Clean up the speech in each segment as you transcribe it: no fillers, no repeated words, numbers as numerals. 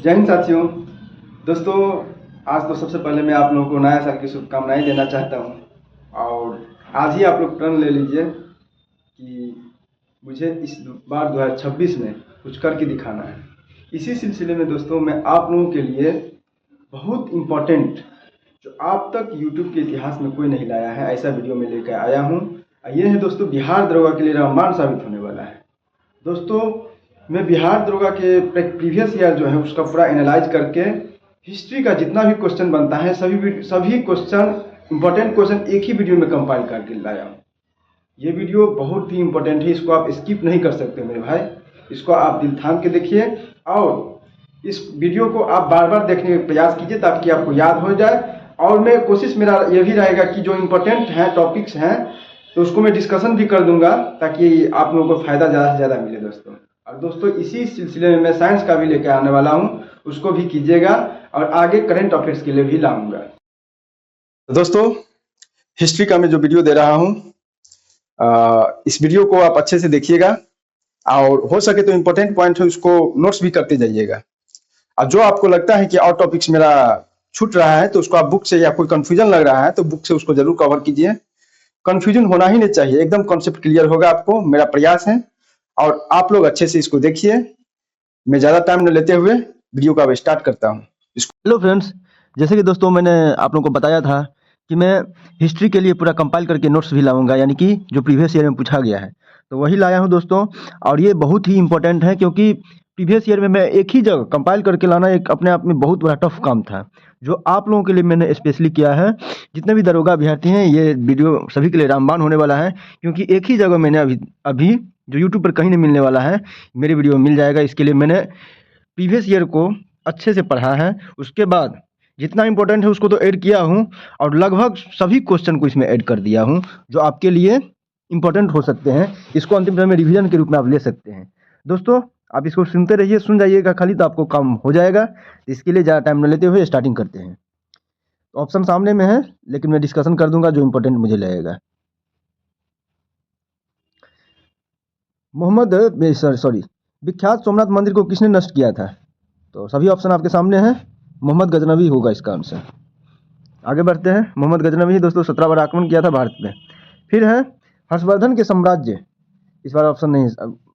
जय हिंद साथियों। दोस्तों, आज तो सबसे पहले मैं आप लोगों को नया साल की शुभकामनाएं देना चाहता हूं। और आज ही आप लोग प्रण ले लीजिए कि मुझे इस बार 2026 में कुछ करके दिखाना है। इसी सिलसिले में दोस्तों, मैं आप लोगों के लिए बहुत इम्पोर्टेंट, जो आप तक यूट्यूब के इतिहास में कोई नहीं लाया है, ऐसा वीडियो में लेकर आया हूँ। ये है दोस्तों, बिहार दरोगा के लिए रामबाण साबित होने वाला है। दोस्तों, मैं बिहार दरोगा के प्रीवियस ईयर जो है उसका पूरा एनालाइज करके हिस्ट्री का जितना भी क्वेश्चन बनता है सभी क्वेश्चन, इंपॉर्टेंट क्वेश्चन एक ही वीडियो में कंपाइल करके लाया हूँ। ये वीडियो बहुत ही इंपॉर्टेंट है, इसको आप स्किप नहीं कर सकते मेरे भाई। इसको आप दिल थाम के देखिए और इस वीडियो को आप बार बार देखने का प्रयास कीजिए ताकि आपको याद हो जाए। और मैं कोशिश मेरा ये भी रहेगा कि जो इम्पोर्टेंट हैं टॉपिक्स हैं तो उसको मैं डिस्कशन भी कर दूंगा ताकि आप लोगों को फायदा ज़्यादा से ज़्यादा मिले दोस्तों। और दोस्तों, इसी सिलसिले में मैं साइंस का भी लेकर आने वाला हूँ, उसको भी कीजिएगा और आगे करंट अफेयर्स के लिए भी लाऊंगा। दोस्तों, हिस्ट्री का मैं जो वीडियो दे रहा हूँ, इस वीडियो को आप अच्छे से देखिएगा और हो सके तो इम्पोर्टेंट पॉइंट है उसको नोट्स भी करते जाइएगा। और जो आपको लगता है कि और टॉपिक्स मेरा छूट रहा है तो उसको आप बुक से, या कोई कंफ्यूजन लग रहा है तो बुक से उसको जरूर कवर कीजिए। कंफ्यूजन होना ही नहीं चाहिए, एकदम कॉन्सेप्ट क्लियर होगा आपको, मेरा प्रयास है। और आप लोग अच्छे से इसको देखिए। मैं ज़्यादा टाइम न लेते हुए वीडियो का अब स्टार्ट करता हूँ। हेलो फ्रेंड्स, जैसे कि दोस्तों मैंने आप लोगों को बताया था कि मैं हिस्ट्री के लिए पूरा कंपाइल करके नोट्स भी लाऊंगा, यानी कि जो प्रीवियस ईयर में पूछा गया है तो वही लाया हूं दोस्तों। और ये बहुत ही इंपॉर्टेंट है क्योंकि प्रीवियस ईयर में मैं एक ही जगह कंपाइल करके लाना एक अपने आप में बहुत बड़ा टफ काम था, जो आप लोगों के लिए मैंने स्पेशली किया है। जितने भी दरोगा अभ्यर्थी हैं, ये वीडियो सभी के लिए रामबाण होने वाला है क्योंकि एक ही जगह मैंने अभी जो यूट्यूब पर कहीं नहीं मिलने वाला है, मेरे वीडियो मिल जाएगा। इसके लिए मैंने प्रीवियस ईयर को अच्छे से पढ़ा है, उसके बाद जितना इंपॉर्टेंट है उसको तो ऐड किया हूँ और लगभग सभी क्वेश्चन को इसमें ऐड कर दिया हूँ जो आपके लिए इंपॉर्टेंट हो सकते हैं। इसको अंतिम समय में रिवीजन के रूप में आप ले सकते हैं। दोस्तों, आप इसको सुनते रहिए, सुन जाइएगा खाली तो आपको काम हो जाएगा। इसके लिए ज़्यादा टाइम न लेते हुए स्टार्टिंग करते हैं। तो ऑप्शन सामने में है, लेकिन मैं डिस्कशन कर दूंगा जो इंपॉर्टेंट मुझे लगेगा। विख्यात सोमनाथ मंदिर को किसने नष्ट किया था? तो सभी ऑप्शन आपके सामने हैं। मोहम्मद गजनवी होगा इसका आंसर। आगे बढ़ते हैं। मोहम्मद गजनवी दोस्तों 17 बार आक्रमण किया था भारत में। फिर है हर्षवर्धन के साम्राज्य, इस बार ऑप्शन नहीं,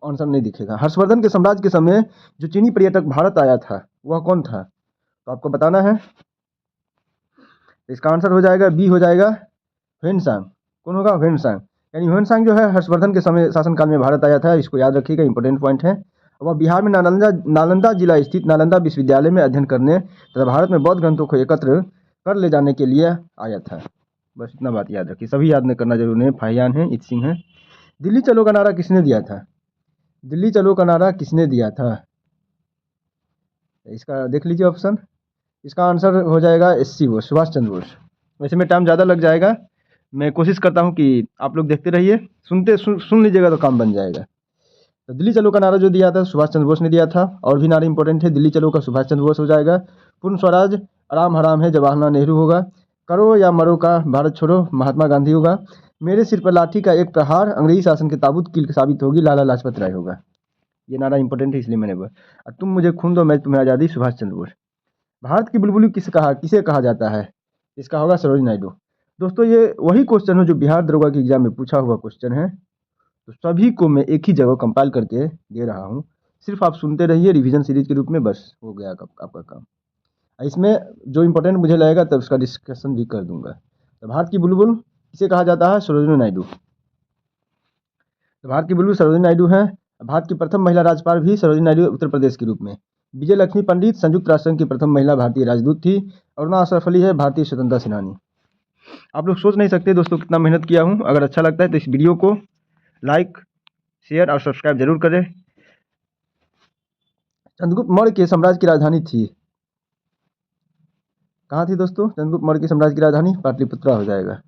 आंसर नहीं दिखेगा। हर्षवर्धन के साम्राज्य के समय जो चीनी पर्यटक भारत आया था वह कौन था? तो आपको बताना है। इसका आंसर हो जाएगा बी, हो जाएगा ह्वेनसांग। कौन होगा? ह्वेनसांग। यानी ह्वेनसांग जो है हर्षवर्धन के समय शासनकाल में भारत आया था। इसको याद रखिएगा, इंपॉर्टेंट पॉइंट है। वह बिहार में नालंदा जिला स्थित नालंदा विश्वविद्यालय में अध्ययन करने तथा भारत में बौद्ध ग्रंथों को एकत्र कर ले जाने के लिए आया था। बस इतना बात याद रखिए, सभी याद नहीं करना जरूरी है। फाहियान है, इत सिंह है। दिल्ली चलो का नारा किसने दिया था? दिल्ली चलो का नारा किसने दिया था? इसका देख लीजिए ऑप्शन। इसका आंसर हो जाएगा एससी बोस, सुभाष चंद्र बोस। वैसे में टाइम ज़्यादा लग जाएगा, मैं कोशिश करता हूँ कि आप लोग देखते रहिए, सुन लीजिएगा तो काम बन जाएगा। तो दिल्ली चलो का नारा जो दिया था सुभाष चंद्र बोस ने दिया था। और भी नारे इंपॉर्टेंट है। दिल्ली चलो का सुभाष चंद्र बोस हो जाएगा। पूर्ण स्वराज आराम हराम है जवाहरलाल नेहरू होगा। करो या मरो का भारत छोड़ो महात्मा गांधी होगा। मेरे सिर पर लाठी का एक प्रहार अंग्रेजी शासन के ताबूत कील साबित होगी लाला लाजपत राय होगा। ये नारा इंपॉर्टेंट है, इसलिए मैंने बोला। तुम मुझे खून दो मैं तुम्हें आज़ादी, सुभाष चंद्र बोस। भारत की बुलबुली किसे कहा जाता है? इसका होगा सरोजिनी नायडू। दोस्तों, ये वही क्वेश्चन है जो बिहार दरोगा की एग्जाम में पूछा हुआ क्वेश्चन है। तो सभी को मैं एक ही जगह कंपाइल करके दे रहा हूँ, सिर्फ आप सुनते रहिए रिवीजन सीरीज के रूप में, बस हो गया आपका काम। इसमें जो इंपॉर्टेंट मुझे लगेगा तब उसका डिस्कशन भी कर दूंगा। तो भारत की बुलबुल किसे कहा जाता है? सरोजिनी नायडू। तो भारत की बुलबुल सरोजिनी नायडू है। भारत की प्रथम महिला राज्यपाल भी सरोजिनी नायडू, उत्तर प्रदेश के रूप में। विजय लक्ष्मी पंडित संयुक्त राष्ट्र संघ की प्रथम महिला भारतीय राजदूत थी। अरुणा असरफ अली है भारतीय स्वतंत्रता सेनानी। आप लोग सोच नहीं सकते दोस्तों कितना मेहनत किया हूँ। अगर अच्छा लगता है तो इस वीडियो को लाइक, शेयर और सब्सक्राइब जरूर करें। चंद्रगुप्त मौर्य के साम्राज्य की राजधानी थी, कहाँ थी दोस्तों? चंद्रगुप्त मौर्य के साम्राज्य की राजधानी पाटलिपुत्रा हो जाएगा।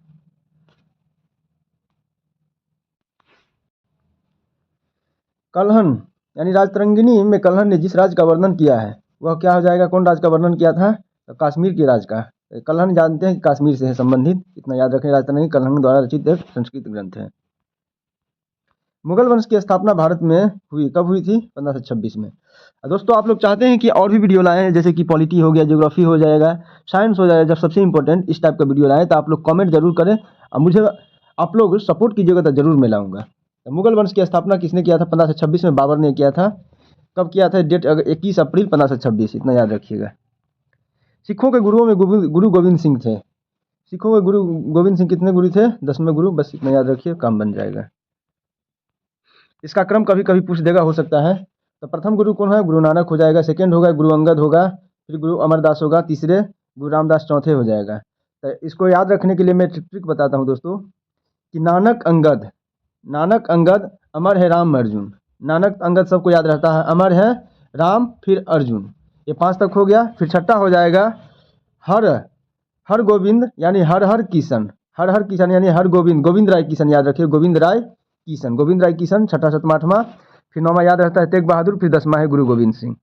कल्हन यानी राजतरंगिणी में कल्हन ने जिस राज्य का वर्णन किया है वह क्या हो जाएगा? कौन राज्य का वर्णन किया था? तो कश्मीर के राज्य का। कल्हन जानते हैं कि कश्मीर से है संबंधित, इतना याद रखें। राजतरंगिणी कल्हन द्वारा रचित एक संस्कृत ग्रंथ है। मुगल वंश की स्थापना भारत में हुई, कब हुई थी? 1526 में। दोस्तों आप लोग चाहते हैं कि और भी वीडियो लाएं, जैसे कि पॉलिटी हो गया, ज्योग्राफी हो जाएगा, साइंस हो जाएगा, जब सबसे इंपॉर्टेंट इस टाइप का वीडियो लाएं तो आप लोग कमेंट जरूर करें और मुझे आप लोग सपोर्ट कीजिएगा तो जरूर मैं लाऊंगा। तो मुगल वंश की स्थापना किसने किया था? 1526 में बाबर ने किया था। कब किया था? डेट 21 अप्रैल 1526, इतना याद रखिएगा। सिखों के गुरुओं में गुरु गोविंद सिंह थे। सिखों के गुरु गोविंद सिंह कितने गुरु थे? 10वें गुरु, बस इतना याद रखिए, काम बन जाएगा। इसका क्रम कभी कभी पूछ देगा, हो सकता है। तो प्रथम गुरु कौन है? गुरु नानक हो जाएगा। सेकंड होगा गुरु अंगद होगा, फिर गुरु अमरदास होगा, तीसरे गुरु रामदास, चौथे हो जाएगा। तो इसको याद रखने के लिए मैं ट्रिक बताता हूँ दोस्तों कि नानक अंगद, अमर है राम अर्जुन। नानक अंगद सबको याद रहता है, अमर है राम, फिर अर्जुन, ये 5 तक हो गया। फिर छठा हो जाएगा हर हर गोविंद, यानी हर हर किशन, यानी हर गोविंद, गोविंद राय किशन, याद रखिए, गोविंद राय किशन, छठा, सातवां, आठवां। फिर 9वां याद रहता है तेग बहादुर, फिर 10वां है गुरु गोविंद सिंह।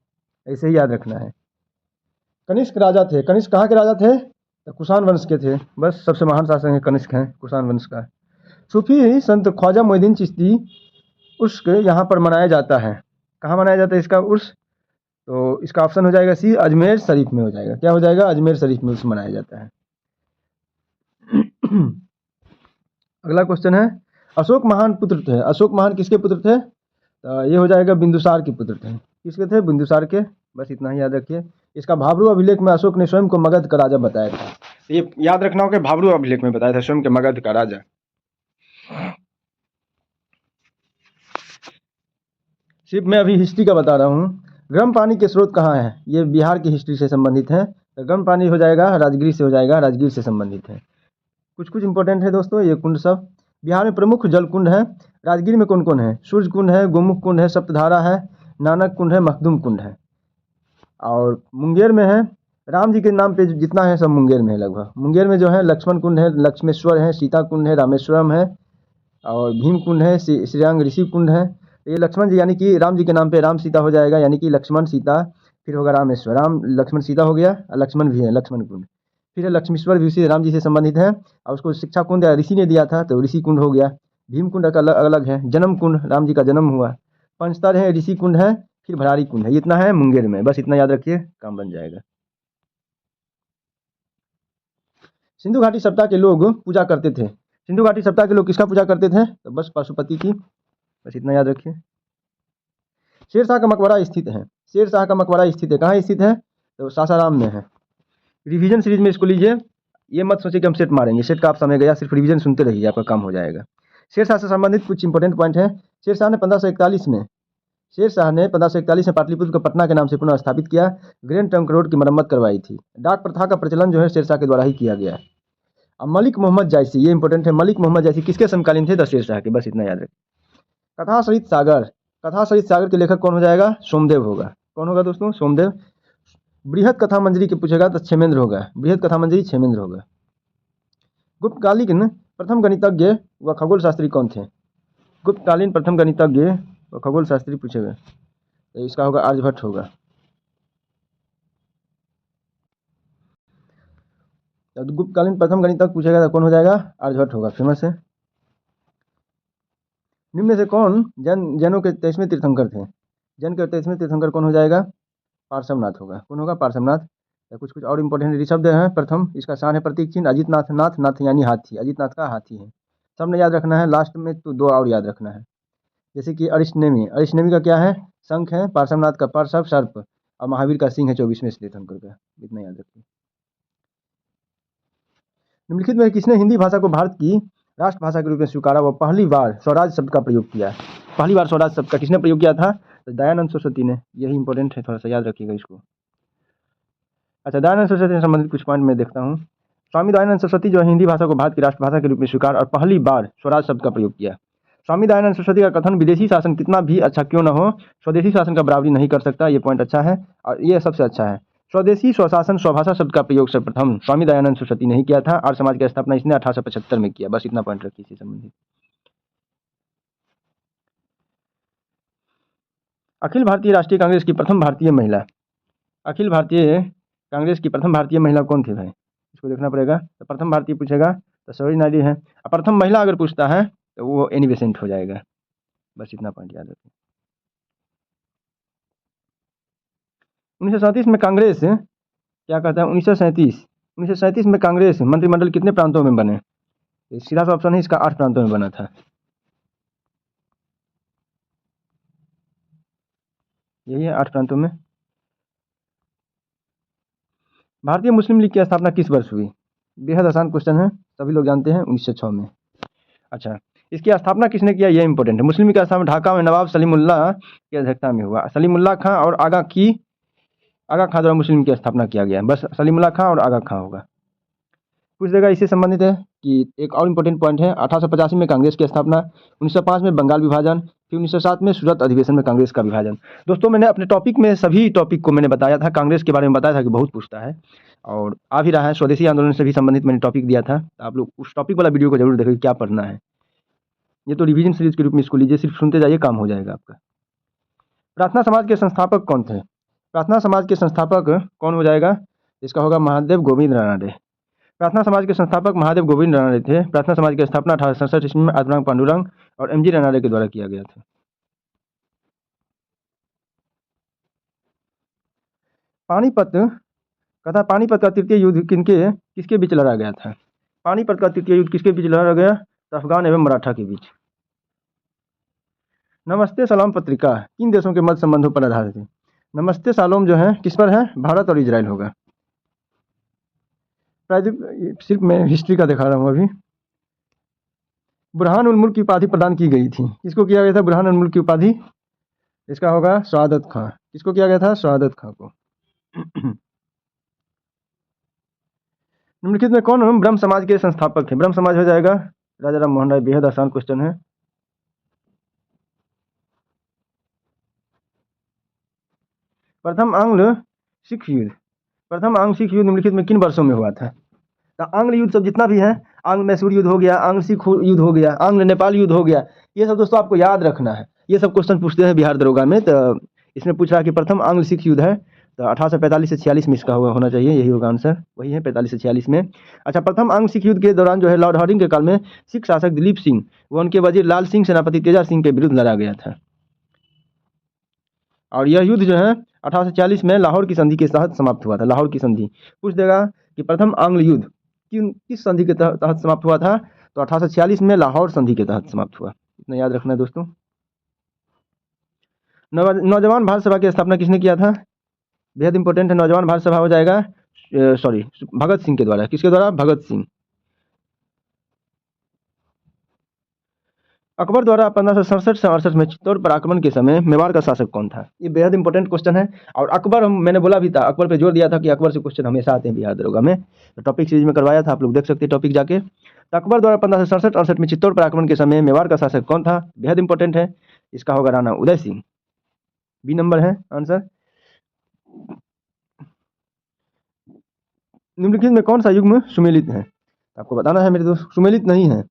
ऐसे ही याद रखना है। कनिष्क राजा थे। कनिष्क कहाँ के राजा थे? तो कुषाण वंश के थे। बस सबसे महान शासक है कनिष्क हैं, कुषाण वंश का। सूफी संत ख्वाजा मोइनुद्दीन चिश्ती उर्स यहाँ पर मनाया जाता है। कहाँ मनाया जाता है इसका उर्स? तो इसका ऑप्शन हो जाएगा सी, अजमेर शरीफ में हो जाएगा। क्या हो जाएगा? अजमेर शरीफ में उर्स मनाया जाता है। अगला क्वेश्चन है, अशोक महान पुत्र थे। अशोक महान किसके पुत्र थे? तो ये हो जाएगा बिंदुसार के पुत्र थे। किसके थे? बिंदुसार के। बस इतना ही याद रखिए। इसका भाब्रू अभिलेख में अशोक ने स्वयं को मगध का राजा बताया था। ये याद रखना होगा, भाब्रू अभिलेख में बताया था स्वयं के मगध का राजा। सिर्फ मैं अभी हिस्ट्री का बता रहा हूँ। गर्म पानी के स्रोत कहाँ है? ये बिहार की हिस्ट्री से संबंधित है। तो गर्म पानी हो जाएगा राजगीर से, हो जाएगा, राजगीर से संबंधित है। कुछ इंपॉर्टेंट है दोस्तों ये कुंड सब। बिहार में प्रमुख जल कुंड है। राजगीर में कौन कौन है? सूर्य कुंड है, गोमुख कुंड है, सप्तधारा है, नानक कुंड है, मखदूम कुंड है। और मुंगेर में है, राम जी के नाम पे जितना है सब मुंगेर में है लगभग। मुंगेर में जो है लक्ष्मण कुंड है, लक्ष्मेश्वर है, सीता कुंड है, रामेश्वरम है, और भीम कुंड है, श्रीरंग ऋषि कुंड है। ये लक्ष्मण जी यानी कि राम जी के नाम पे राम सीता हो जाएगा, यानी कि लक्ष्मण सीता, फिर होगा रामेश्वर, राम लक्ष्मण सीता हो गया, लक्ष्मण भी है, लक्ष्मण कुंड। फिर है लक्ष्मीश्वर भी उसी राम जी से संबंधित है, और उसको शिक्षा कुंड ऋषि ने दिया था तो ऋषि कुंड हो गया। भीम कुंड का अलग है। जन्म कुंड, राम जी का जन्म हुआ। पंचतर है, ऋषि कुंड है, फिर भरारी कुंड है। इतना है मुंगेर में, बस इतना याद रखिए, काम बन जाएगा। सिंधु घाटी सभ्यता के लोग पूजा करते थे। सिंधु घाटी सभ्यता के लोग किसका पूजा करते थे? तो बस पशुपति की। बस इतना याद रखिए। शेरशाह का मकबरा स्थित है। शेरशाह का मकबरा स्थित है, कहाँ स्थित है? तो सासाराम में है। रिवीजन सीरीज में इसको लीजिए, ये मत सोचिए कि हम सेट मारेंगे, सेट का आप समय गया, सिर्फ रिवीजन सुनते रहिए, आपका काम हो जाएगा। शेरशाह से संबंधित कुछ इंपॉर्टेंट पॉइंट है। शेरशाह ने 1541 में पाटलिपुत्र को पटना के नाम से पुनः स्थापित किया। ग्रैंड ट्रंक रोड की मरम्मत करवाई थी। डाक प्रथा का प्रचलन जो है शेरशाह के द्वारा ही किया गया है। अब मलिक मोहम्मद जायसी, ये इंपॉर्टेंट है। मलिक मोहम्मद जायसी किसके समकालीन थे? तो शेरशाह के। बस इतना याद रखें। कथा सरित सागर के लेखक कौन हो जाएगा? सोमदेव होगा। कौन होगा दोस्तों? सोमदेव। बृहद कथा मंजरी के पूछेगा तो क्षेमेंद्र होगा। बृहद कथा मंजरी क्षेमेंद्र होगा। गुप्तकालीन प्रथम गणितज्ञ व खगोल शास्त्री कौन थे? गुप्तकालीन प्रथम गणितज्ञ व खगोल शास्त्री पूछेगा तो इसका होगा आर्यभट्ट होगा। तो गुप्तकालीन प्रथम गणितज्ञ पूछेगा तो कौन हो जाएगा? आर्यभट्ट होगा, फेमस है। निम्न में से कौन जैनों के 23वें तीर्थंकर थे? जैन के 23वें तीर्थंकर कौन हो जाएगा? पार्श्वनाथ होगा। कौन होगा? पार्श्वनाथ। या कुछ और इंपॉर्टेंट ऋषभ है प्रथम, इसका शान है प्रतीक चिन्ह, अजितनाथ, नाथ यानी हाथी, अजितनाथ का हाथी है। सबने याद रखना है। लास्ट में तो 2 और याद रखना है, जैसे कि अरिष्टनेमी का क्या है? शंख है, पार्श्वनाथ का पार्श्व सर्प, और महावीर का सिंह है 24वें तीर्थंकर का। इतना याद रखिए। निम्नलिखित में किसने हिंदी भाषा को भारत की राष्ट्रभाषा के रूप में स्वीकारा व पहली बार स्वराज शब्द का प्रयोग किया? पहली बार स्वराज शब्द का किसने प्रयोग किया था? तो दयानंद सरस्वती ने। यही इंपॉर्टेंट है, थोड़ा सा याद रखिएगा इसको। अच्छा, दयानंद सरस्वती से संबंधित कुछ पॉइंट मैं देखता हूँ। स्वामी दयानंद सरस्वती जो है हिंदी भाषा को भारत की राष्ट्रभाषा के रूप में स्वीकार और पहली बार स्वराज शब्द का प्रयोग किया। स्वामी दयानंद सरस्वती का कथन, विदेशी शासन कितना भी अच्छा क्यों न हो, स्वदेशी शासन का बराबरी नहीं कर सकता। ये पॉइंट अच्छा है, और ये सबसे अच्छा है। स्वदेशी स्वशासन स्वभाषा शब्द का प्रयोग सर्वप्रथम स्वामी दयानंद सरस्वती ने ही किया था। आर्य समाज की स्थापना इसने 1875 में किया। बस इतना पॉइंट रखिए इससे संबंधित। अखिल भारतीय राष्ट्रीय कांग्रेस की प्रथम भारतीय महिला, अखिल भारतीय कांग्रेस की प्रथम भारतीय महिला कौन थी भाई? इसको देखना पड़ेगा। तो प्रथम भारतीय पूछेगा तो सरोजिनी नायडू है। प्रथम महिला अगर पूछता है तो वो एनी बेसेंट हो जाएगा। बस इतना पॉइंट याद रखें। 1937 में कांग्रेस क्या कहता है, 1937 में कांग्रेस मंत्रिमंडल कितने प्रांतों में बने? ये सीधा सा ऑप्शन है इसका, 8 प्रांतों में बना था। यही है, 8 प्रांतों में। भारतीय मुस्लिम लीग की स्थापना किस वर्ष हुई? बेहद आसान क्वेश्चन है, सभी लोग जानते हैं, 1906 में। अच्छा, इसकी स्थापना किसने किया, यह इंपॉर्टेंट है। मुस्लिम लीग का स्थापना ढाका में नवाब सलीमुल्लाह की अध्यक्षता में हुआ। सलीमुल्लाह खां और आगा खां द्वारा मुस्लिम लीग की स्थापना किया गया। बस सलीमुल्लाह खां और आगा खां होगा। पूछ देगा, इससे संबंधित है कि एक और इंपॉर्टेंट पॉइंट है, 1885 में कांग्रेस की स्थापना, 1905 में बंगाल विभाजन, फिर 1907 में सूरत अधिवेशन में कांग्रेस का विभाजन। दोस्तों, मैंने अपने टॉपिक में सभी टॉपिक को मैंने बताया था, कांग्रेस के बारे में बताया था कि बहुत पूछता है और आ भी रहा है। स्वदेशी आंदोलन से भी संबंधित मैंने टॉपिक दिया था, आप लोग उस टॉपिक वाला वीडियो को जरूर देखिए, क्या पढ़ना है। ये तो रिवीजन सीरीज के रूप में इसको लीजिए, सिर्फ सुनते जाइए, काम हो जाएगा आपका। प्रार्थना समाज के संस्थापक कौन थे? प्रार्थना समाज के संस्थापक कौन हो जाएगा? इसका होगा महादेव गोविंद रानडे। प्रार्थना समाज के संस्थापक महादेव गोविंद रानडे थे। प्रार्थना समाज की स्थापना 1867 ईस्वी में आत्माराम पांडुरंग और एमजी रानडे के द्वारा किया गया था। पानीपत कथा, पानीपत का तृतीय युद्ध किसके बीच लड़ा गया था? पानीपत का तृतीय युद्ध किसके बीच लड़ा गया? तो अफगान एवं मराठा के बीच। नमस्ते सलाम पत्रिका किन देशों के मध्य संबंधों पर आधारित है? नमस्ते सलाम जो है किस पर है? भारत और इजराइल होगा। प्रायद्वीप, सिर्फ मैं हिस्ट्री का दिखा रहा हूँ अभी। बुरहान उल मुल्क की उपाधि प्रदान की गई थी, किसको किया गया था बुरहान उल मुल्क की उपाधि? इसका होगा शहादत खां। किसको किया गया था? शहादत खां को। निम्नलिखित में कौन ब्रह्म समाज के संस्थापक है? ब्रह्म समाज हो जाएगा राजा राम मोहन राय। बेहद आसान क्वेश्चन है। प्रथम आंग्ल सिख युद्ध, प्रथम आंग्ल सिख युद्ध निम्नलिखित में किन वर्षों में हुआ था? तो आंग्ल युद्ध सब जितना भी है, आंग्ल मैसूर युद्ध हो गया, आंग्ल सिख युद्ध हो गया, आंग्ल नेपाल युद्ध हो गया, ये सब दोस्तों आपको याद रखना है। ये सब क्वेश्चन पूछते हैं बिहार दरोगा में। तो इसमें पूछ रहा है कि प्रथम आंग्ल सिख युद्ध है, तो 1845 से 46 में इसका होना चाहिए, यही होगा आंसर, वही है 45 से 46 में। अच्छा, प्रथम आंग्ल सिख युद्ध के दौरान जो है लॉर्ड हार्डिंग के काल में सिख शासक दिलीप सिंह व उनके वजीर लाल सिंह सेनापति तेजा सिंह के विरुद्ध लड़ा गया था। और यह युद्ध जो है 1840 में लाहौर की संधि के तहत समाप्त हुआ था। लाहौर की संधि पूछ देगा कि प्रथम आंग्ल युद्ध किस संधि के तहत समाप्त हुआ था? तो 1846 में लाहौर संधि के तहत समाप्त हुआ। इतना याद रखना है दोस्तों। नौजवान भारत सभा की स्थापना किसने किया था? बेहद इंपॉर्टेंट है। नौजवान भारत सभा हो जाएगा सॉरी भगत सिंह के द्वारा। किसके द्वारा? भगत सिंह। अकबर द्वारा 1567 से 68 में चित्तौड़ पर आक्रमण के समय मेवाड़ का शासक कौन था? ये बेहद इंपॉर्टेंट क्वेश्चन है। और अकबर, मैंने बोला भी था, अकबर पे जोर दिया था कि अकबर से क्वेश्चन हमेशा आते हैं बिहार दरोगा में। तो टॉपिक सीरीज में करवाया था, आप लोग देख सकते हैं टॉपिक जाके। तो अकबर द्वारा 1567-68 में चित्तौड़ पर आक्रमण के समय मेवाड़ का शासक कौन था? बेहद इंपॉर्टेंट है। इसका होगा राणा उदय सिंह। बी नंबर है आंसर। निम्नलिखित में कौन सा युग्म सुमेलित है? आपको बताना है मेरे दोस्त, सुमेलित नहीं है।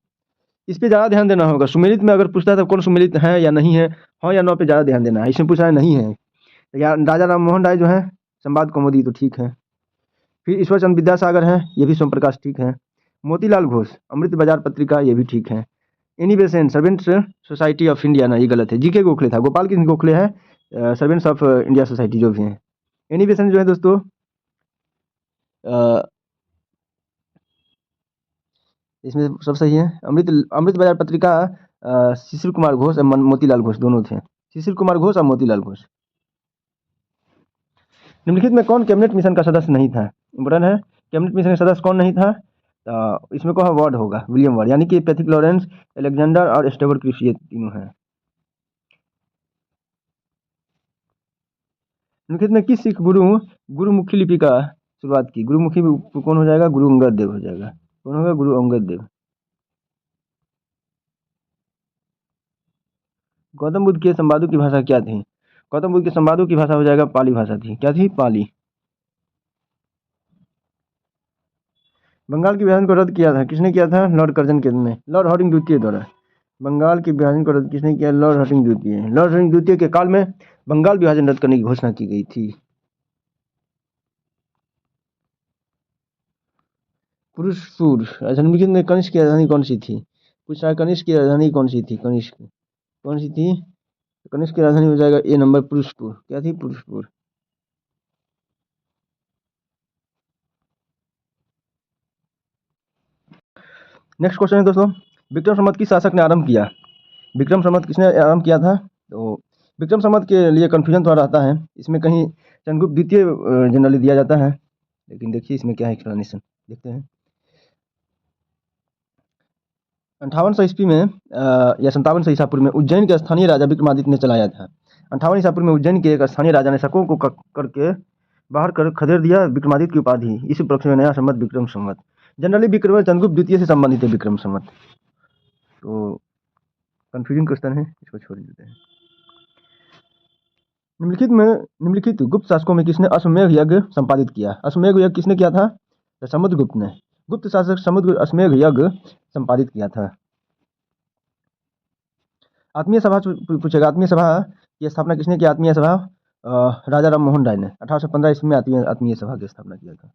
इस पे ज़्यादा ध्यान देना होगा। सुमेलित में अगर पूछता है तो कौन सुमेलित है या नहीं है, हाँ या नो पे ज़्यादा ध्यान देना है। इसमें पूछा है नहीं है। तो यार राजा राम मोहन राय जो है संवाद कौमुदी, तो ठीक है। फिर ईश्वर चंद्र विद्यासागर है, ये भी सोम प्रकाश, ठीक है। मोतीलाल घोष अमृत बाजार पत्रिका, ये भी ठीक है। Annie Besant servants society of India, ना ये गलत है। जीके गोखले था, गोपाल कृष्ण गोखले है सर्वेंट्स ऑफ इंडिया सोसाइटी जो भी है। एनी बेसेंट जो है दोस्तों इसमें सब सही है। अमृत बाजार पत्रिका शिशिर कुमार घोष और मोतीलाल घोष दोनों थे। शिशिर कुमार घोष और मोतीलाल घोष। निम्नलिखित में कौन कैबिनेट मिशन का सदस्य नहीं था? इम्पोर्टेंट है। कैबिनेट मिशन का सदस्य कौन नहीं था? तो इसमें कौन वार्ड होगा? विलियम वार्ड, यानी कि पैथिक लॉरेंस, अलेक्जेंडर और स्टेवर क्रिश, ये तीनों हैं। निम्नलिखित में किस सिख गुरुमुखी लिपि का शुरुआत की? गुरुमुखी कौन हो जाएगा? गुरु अंगद देव हो जाएगा। कौन होगा? गुरु अंगद देव। गौतम बुद्ध के संवादों की भाषा क्या थी? गौतम बुद्ध के संवादों की भाषा हो जाएगा पाली भाषा थी। क्या थी? पाली। बंगाल के विभाजन को रद्द किया था, किसने किया था? लॉर्ड कर्जन के ने, लॉर्ड हार्डिंग द्वितीय द्वारा। बंगाल के विभाजन को रद्द किसने किया? लॉर्ड हार्डिंग द्वितीय। लॉर्ड हार्डिंग द्वितीय के काल में बंगाल विभाजन रद्द करने की घोषणा की गई थी। पुरुषपुर, अच्छा निम्नलिखित में कनिष्क की राजधानी कौन सी थी? पूछ रहा है कनिष्क की राजधानी कौन सी थी? कनिष्क कौन सी थी? तो कनिष्क की राजधानी हो जाएगा ए नंबर पुरुषपुर। क्या थी? पुरुषपुर। नेक्स्ट क्वेश्चन है दोस्तों, विक्रम संवत किस शासक ने आरंभ किया? विक्रम संवत किसने आरंभ किया था? तो विक्रम संवत के लिए कन्फ्यूजन थोड़ा रहता है, इसमें कहीं चंद्रगुप्त द्वितीय जनरली दिया जाता है, लेकिन देखिए इसमें क्या है एक्सप्लेनेशन, देखते हैं। 5800 ईस्वी में या 5700 ईसा पूर्व में उज्जैन के स्थानीय राजा विक्रमादित्य ने चलाया था। 58 ईसा पूर्व में उज्जैन के एक स्थानीय राजा ने शकों को करके बाहर कर खदेड़ दिया विक्रमादित्य की उपाधि। इस उपलक्ष्य में नया संवत विक्रम संवत। जनरली विक्रम चंद्रगुप्त द्वितीय से संबंधित है विक्रम संवत। तो कंफ्यूजिंग क्वेश्चन है, इसको छोड़ देते हैं। निम्नलिखित गुप्त शासकों में किसने अश्वमेध यज्ञ संपादित किया? अश्वमेध यज्ञ किसने किया था? तो समुद्रगुप्त ने। गुप्त शासक समुद्रगुप्त अश्वमेध यज्ञ संपादित किया था। आत्मीय सभा पूछेगा, आत्मीय सभा की स्थापना किसने की? आत्मीय सभा राजा राम मोहन राय ने 1815 ईस्वी में आत्मीय सभा की स्थापना किया था।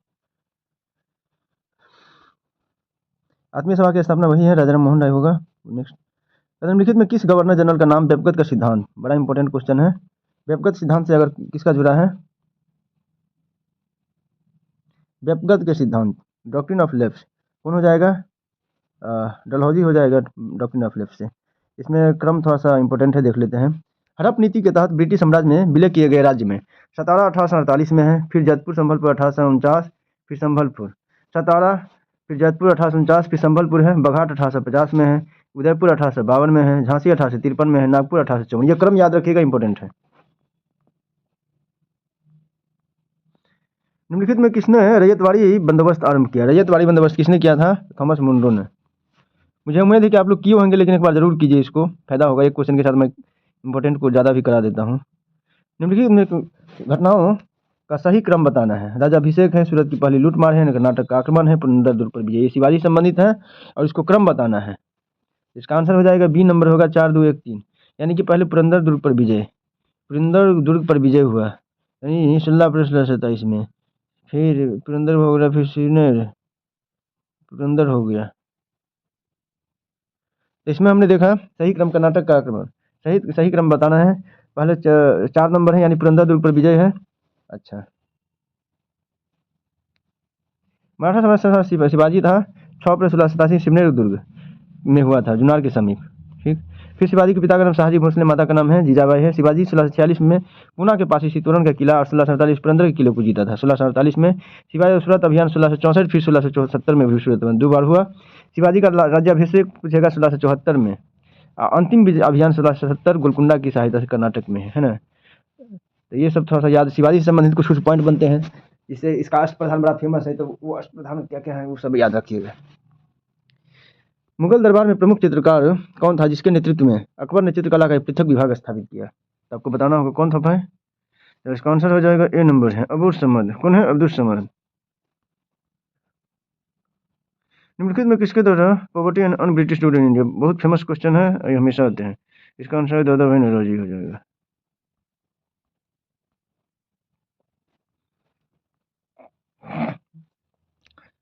आत्मीय सभा की स्थापना वही है, राजा राम मोहन राय होगा। नेक्स्ट, निम्नलिखित में किस गवर्नर जनरल का नाम व्यक्तिगत का सिद्धांत? बड़ा इंपॉर्टेंट क्वेश्चन है। व्यक्तिगत सिद्धांत से अगर किसका जुड़ा है? व्यक्तिगत के सिद्धांत, डॉक्ट्रिन ऑफ लेफ्ट, कौन हो जाएगा? डलहौजी हो जाएगा डॉक्ट्रिन ऑफ लेफ्ट से। इसमें क्रम थोड़ा सा इंपॉर्टेंट है, देख लेते हैं। हड़प नीति के तहत ब्रिटिश साम्राज्य में विलय किए गए राज्य में सतारा 1848 में है, फिर जयपुर संभलपुर 1849, फिर संभलपुर सतारा, फिर जयपुर 1849, फिर संभलपुर है, बघाट 1850 में है, उदयपुर 1852 में है, झांसी 1853 में है, नागपुर 1854। ये क्रम याद रखिएगा, इंपॉर्टेंट है। निम्नलिखित में किसने रैयतवाड़ी बंदोबस्त आरंभ किया? रैयतवाड़ी बंदोबस्त किसने किया था? थॉमस मुनरो ने। मुझे उम्मीद है कि आप लोग किए होंगे, लेकिन एक बार जरूर कीजिए, इसको फायदा होगा। एक क्वेश्चन के साथ मैं इंपॉर्टेंट को ज़्यादा भी करा देता हूँ। निम्नलिखित घटनाओं का सही क्रम बताना है। राजा अभिषेक है, सूरत की पहली लूटमार है, कर्नाटक का आक्रमण है, पुरंदर दुर्ग पर विजय। ये शिवाजी संबंधित है और इसको क्रम बताना है। इसका आंसर हो जाएगा बी नंबर होगा 4 2 1 3, यानी कि पहले पुरंदर दुर्ग पर विजय, पुरंदर दुर्ग पर विजय हुआ, यानी 16 अप्रैल 1627 में। फिर पुरंदर हो गया, फिर श्रीनगर, पुरंदर हो गया। तो इसमें हमने देखा सही क्रम कर्नाटक का आक्रमण, सही क्रम बताना है। पहले 4 नंबर है, यानी पुरंदर दुर्ग पर विजय है। अच्छा, मराठा साम्राज्य शिवाजी था 6 अप्रैल 1687 सिमनेर दुर्ग में हुआ था, जुनार के समीप। ठीक, फिर शिवाजी के पिता का नाम शाहजी भोसले, माता का नाम है जीजाबाई है। शिवाजी 1646 में पूना के पास सितोरन का किला और 1647 पुरंदर के किले को जीता था। 1648 में शिवाजी सूरत अभियान 1664, फिर 1674 में भी सूरत में 2 बार हुआ। शिवाजी का राज्याभिषेक पूछेगा 1674 में। अंतिम अभियान 1670 गोलकुंडा की सहायता से कर्नाटक में है ना। तो ये सब थोड़ा सा याद, शिवाजी से संबंधित कुछ पॉइंट बनते हैं। इससे इसका अष्टप्रधान बड़ा फेमस है, तो वो अष्टप्रधान क्या क्या है वो सब याद रखिएगा। मुगल दरबार में प्रमुख चित्रकार कौन था जिसके नेतृत्व में अकबर ने चित्रकला का एक पृथक विभाग स्थापित किया? तो आपको बताना होगा कौन था भाई। तो इसका आंसर हो जाएगा ए नंबर है, अब्दुल समद। कौन है? अब्दुल समद। निम्नलिखित में किसके द्वारा poverty and un British rule in India, बहुत फेमस क्वेश्चन है, ये हमेशा आते हैं। इसका आंसर दादा भाई नौरोजी हो जाएगा।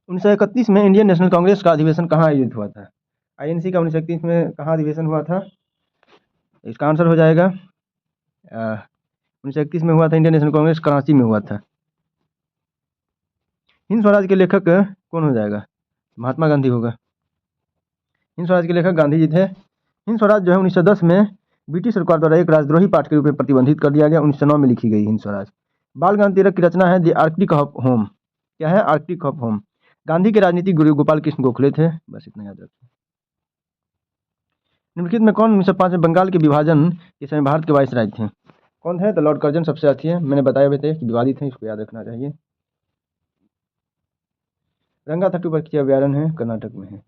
1931 में इंडियन नेशनल कांग्रेस का अधिवेशन कहाँ आयोजित हुआ था? आईएनसी का 1931 में कहाँ अधिवेशन हुआ था? इसका आंसर हो जाएगा 1931 में हुआ था इंडियन नेशनल कांग्रेस, कराची में हुआ था। हिंद स्वराज के लेखक कौन हो जाएगा? महात्मा गांधी होगा। हिंद स्वराज के लेखक गांधी जी थे। हिंद स्वराज जो है 1910 में ब्रिटिश सरकार द्वारा एक राजद्रोही पाठ के रूप में प्रतिबंधित कर दिया गया। 1909 में लिखी गई हिंद स्वराज। बाल गांधी तिलक की रचना है द आर्कटिक ऑफ होम। क्या है? Arctic of home. गांधी के राजनीतिक गुरु गोपाल कृष्ण गोखले थे। बस इतना याद रखें। निम्नलिखित में कौन 1905 में बंगाल के विभाजन के समय भारत के वायसराय थे? कौन है? तो लॉर्ड कर्जन सबसे अच्छी है, मैंने बताया भी थे कि विवादित है, इसको याद रखना चाहिए। रंगाथट्टू पर किया अभ्यारण्य है, कर्नाटक में है।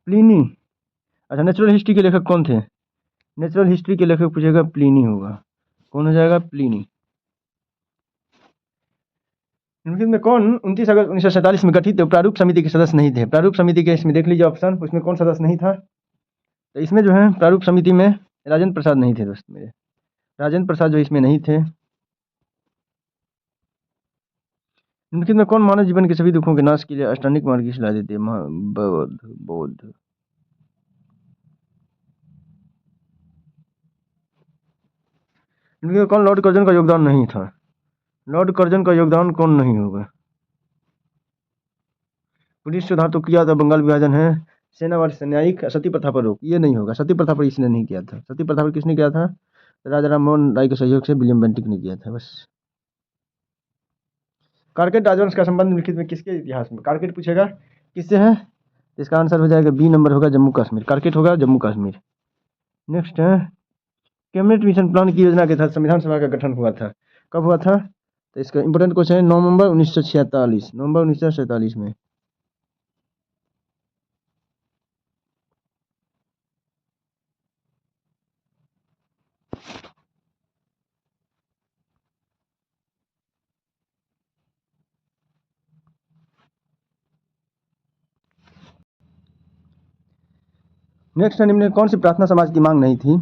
प्लिनी, अच्छा नेचुरल हिस्ट्री के लेखक कौन थे? नेचुरल हिस्ट्री के लेखक पूछेगा प्लिनी होगा। कौन हो जाएगा? प्लिनी। निम्नलिखित में कौन 29 अगस्त 1947 में गठित प्रारूप समिति के सदस्य नहीं थे? प्रारूप समिति के इसमें देख लीजिए ऑप्शन, उसमें कौन सदस्य नहीं था? तो इसमें जो है प्रारूप समिति में राजेंद्र प्रसाद नहीं थे दोस्त मेरे, राजेंद्र प्रसाद जो इसमें नहीं थे। निम्नलिखित में कौन मानव जीवन के सभी दुखों के नाश के लिए अष्टांगिक मार्ग की सलाह देते हैं? बौद्ध। इनमें कौन लॉर्ड कर्जन का योगदान नहीं था? लॉर्ड कर्जन का योगदान कौन नहीं होगा? पुलिस सुधार तो किया था, बंगाल विभाजन है, सेना व न्यायिक, सती प्रथा पर रोक, ये नहीं होगा। सती प्रथा पर इसने नहीं किया था। सती प्रथा पर किसने किया था? राजा राम मोहन राय के सहयोग से विलियम बेंटिक ने किया था। बस। कारकेट राजवंश का संबंध निम्नलिखित में किसके इतिहास में? कारकेट पूछेगा किससे है? इसका आंसर हो जाएगा बी नंबर होगा जम्मू कश्मीर। कारकेट होगा जम्मू कश्मीर। नेक्स्ट है कैबिनेट मिशन प्लान की योजना के तहत संविधान सभा का गठन हुआ था। कब हुआ था? तो इसका इंपोर्टेंट क्वेश्चन है नवंबर 1947। नवंबर 1947 में। नेक्स्ट है निम्न में कौन सी प्रार्थना समाज की मांग नहीं थी?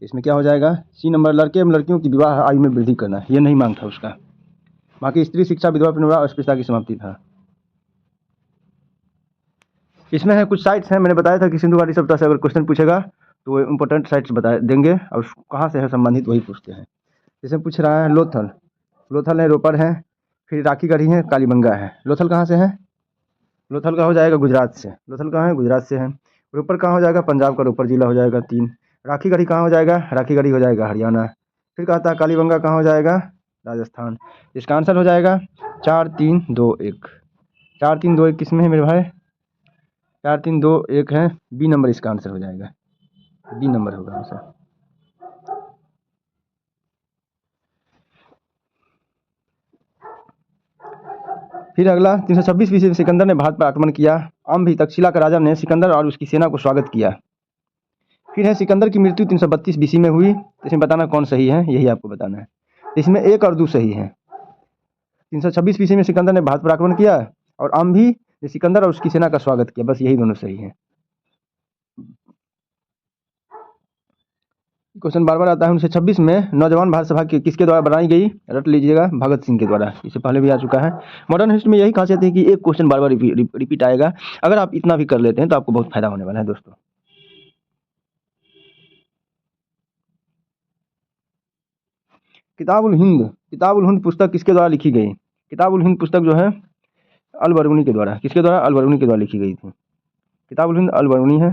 इसमें क्या हो जाएगा? सी नंबर लड़के एवं लड़कियों की विवाह आयु में वृद्धि करना, यह नहीं मांग था उसका। बाकी स्त्री शिक्षा, विधवा पुनर्विवाह और अस्पृश्यता की समाप्ति था। इसमें है कुछ साइट्स हैं, मैंने बताया था कि सिंधु घाटी सभ्यता से अगर क्वेश्चन पूछेगा तो वो इंपॉर्टेंट साइट्स बता देंगे और कहाँ से है संबंधित वही पूछते हैं। जैसे पूछ रहा है लोथल, लोथल है, रोपर है, फिर राखीगढ़ी है, कालीबंगा है। लोथल कहाँ से है? लोथल का हो जाएगा गुजरात से। लोथल कहाँ है? गुजरात से है। रोपर कहाँ हो जाएगा? पंजाब का रोपर जिला हो जाएगा 3। राखीगढ़ी कहाँ हो जाएगा? राखीगढ़ी हो जाएगा हरियाणा। फिर कहता है कालीबंगा कहाँ हो जाएगा? राजस्थान। इसका आंसर हो जाएगा 4 3 2 1। 4 3 2 1 किस में है मेरे भाई? 4 3 2 1 है, बी नंबर इसका आंसर हो जाएगा। बी नंबर होगा आंसर। फिर अगला 326 ईस्वी में सिकंदर ने भारत पर आक्रमण किया। अम भी तक्षशिला का राजा ने सिकंदर और उसकी सेना को स्वागत किया। फिर है सिकंदर की मृत्यु 332 बीसी में हुई। इसमें बताना कौन सही है, यही आपको बताना है। इसमें 1 और 2 सही है। 326 बीसी में सिकंदर ने भारत पर आक्रमण किया और अम भी ने सिकंदर और उसकी सेना का स्वागत किया, बस यही दोनों सही है। क्वेश्चन बार बार आता है 1926 में नौजवान भारत सभा किसके द्वारा बनाई गई? रट लीजिएगा, भगत सिंह के द्वारा। इससे पहले भी आ चुका है। मॉडर्न हिस्ट्री में यही खासियत है कि एक क्वेश्चन बार बार रिपीट आएगा। अगर आप इतना भी कर लेते हैं तो आपको बहुत फायदा होने वाला है दोस्तों। किताबुल हिंद, किताबुल हिंद पुस्तक किसके द्वारा लिखी गई? किताबुल हिंद पुस्तक जो है अल बरूनी के द्वारा। किसके द्वारा? अल बरूनी के द्वारा लिखी गई थी। किताबुल हिंद अल बरूनी है।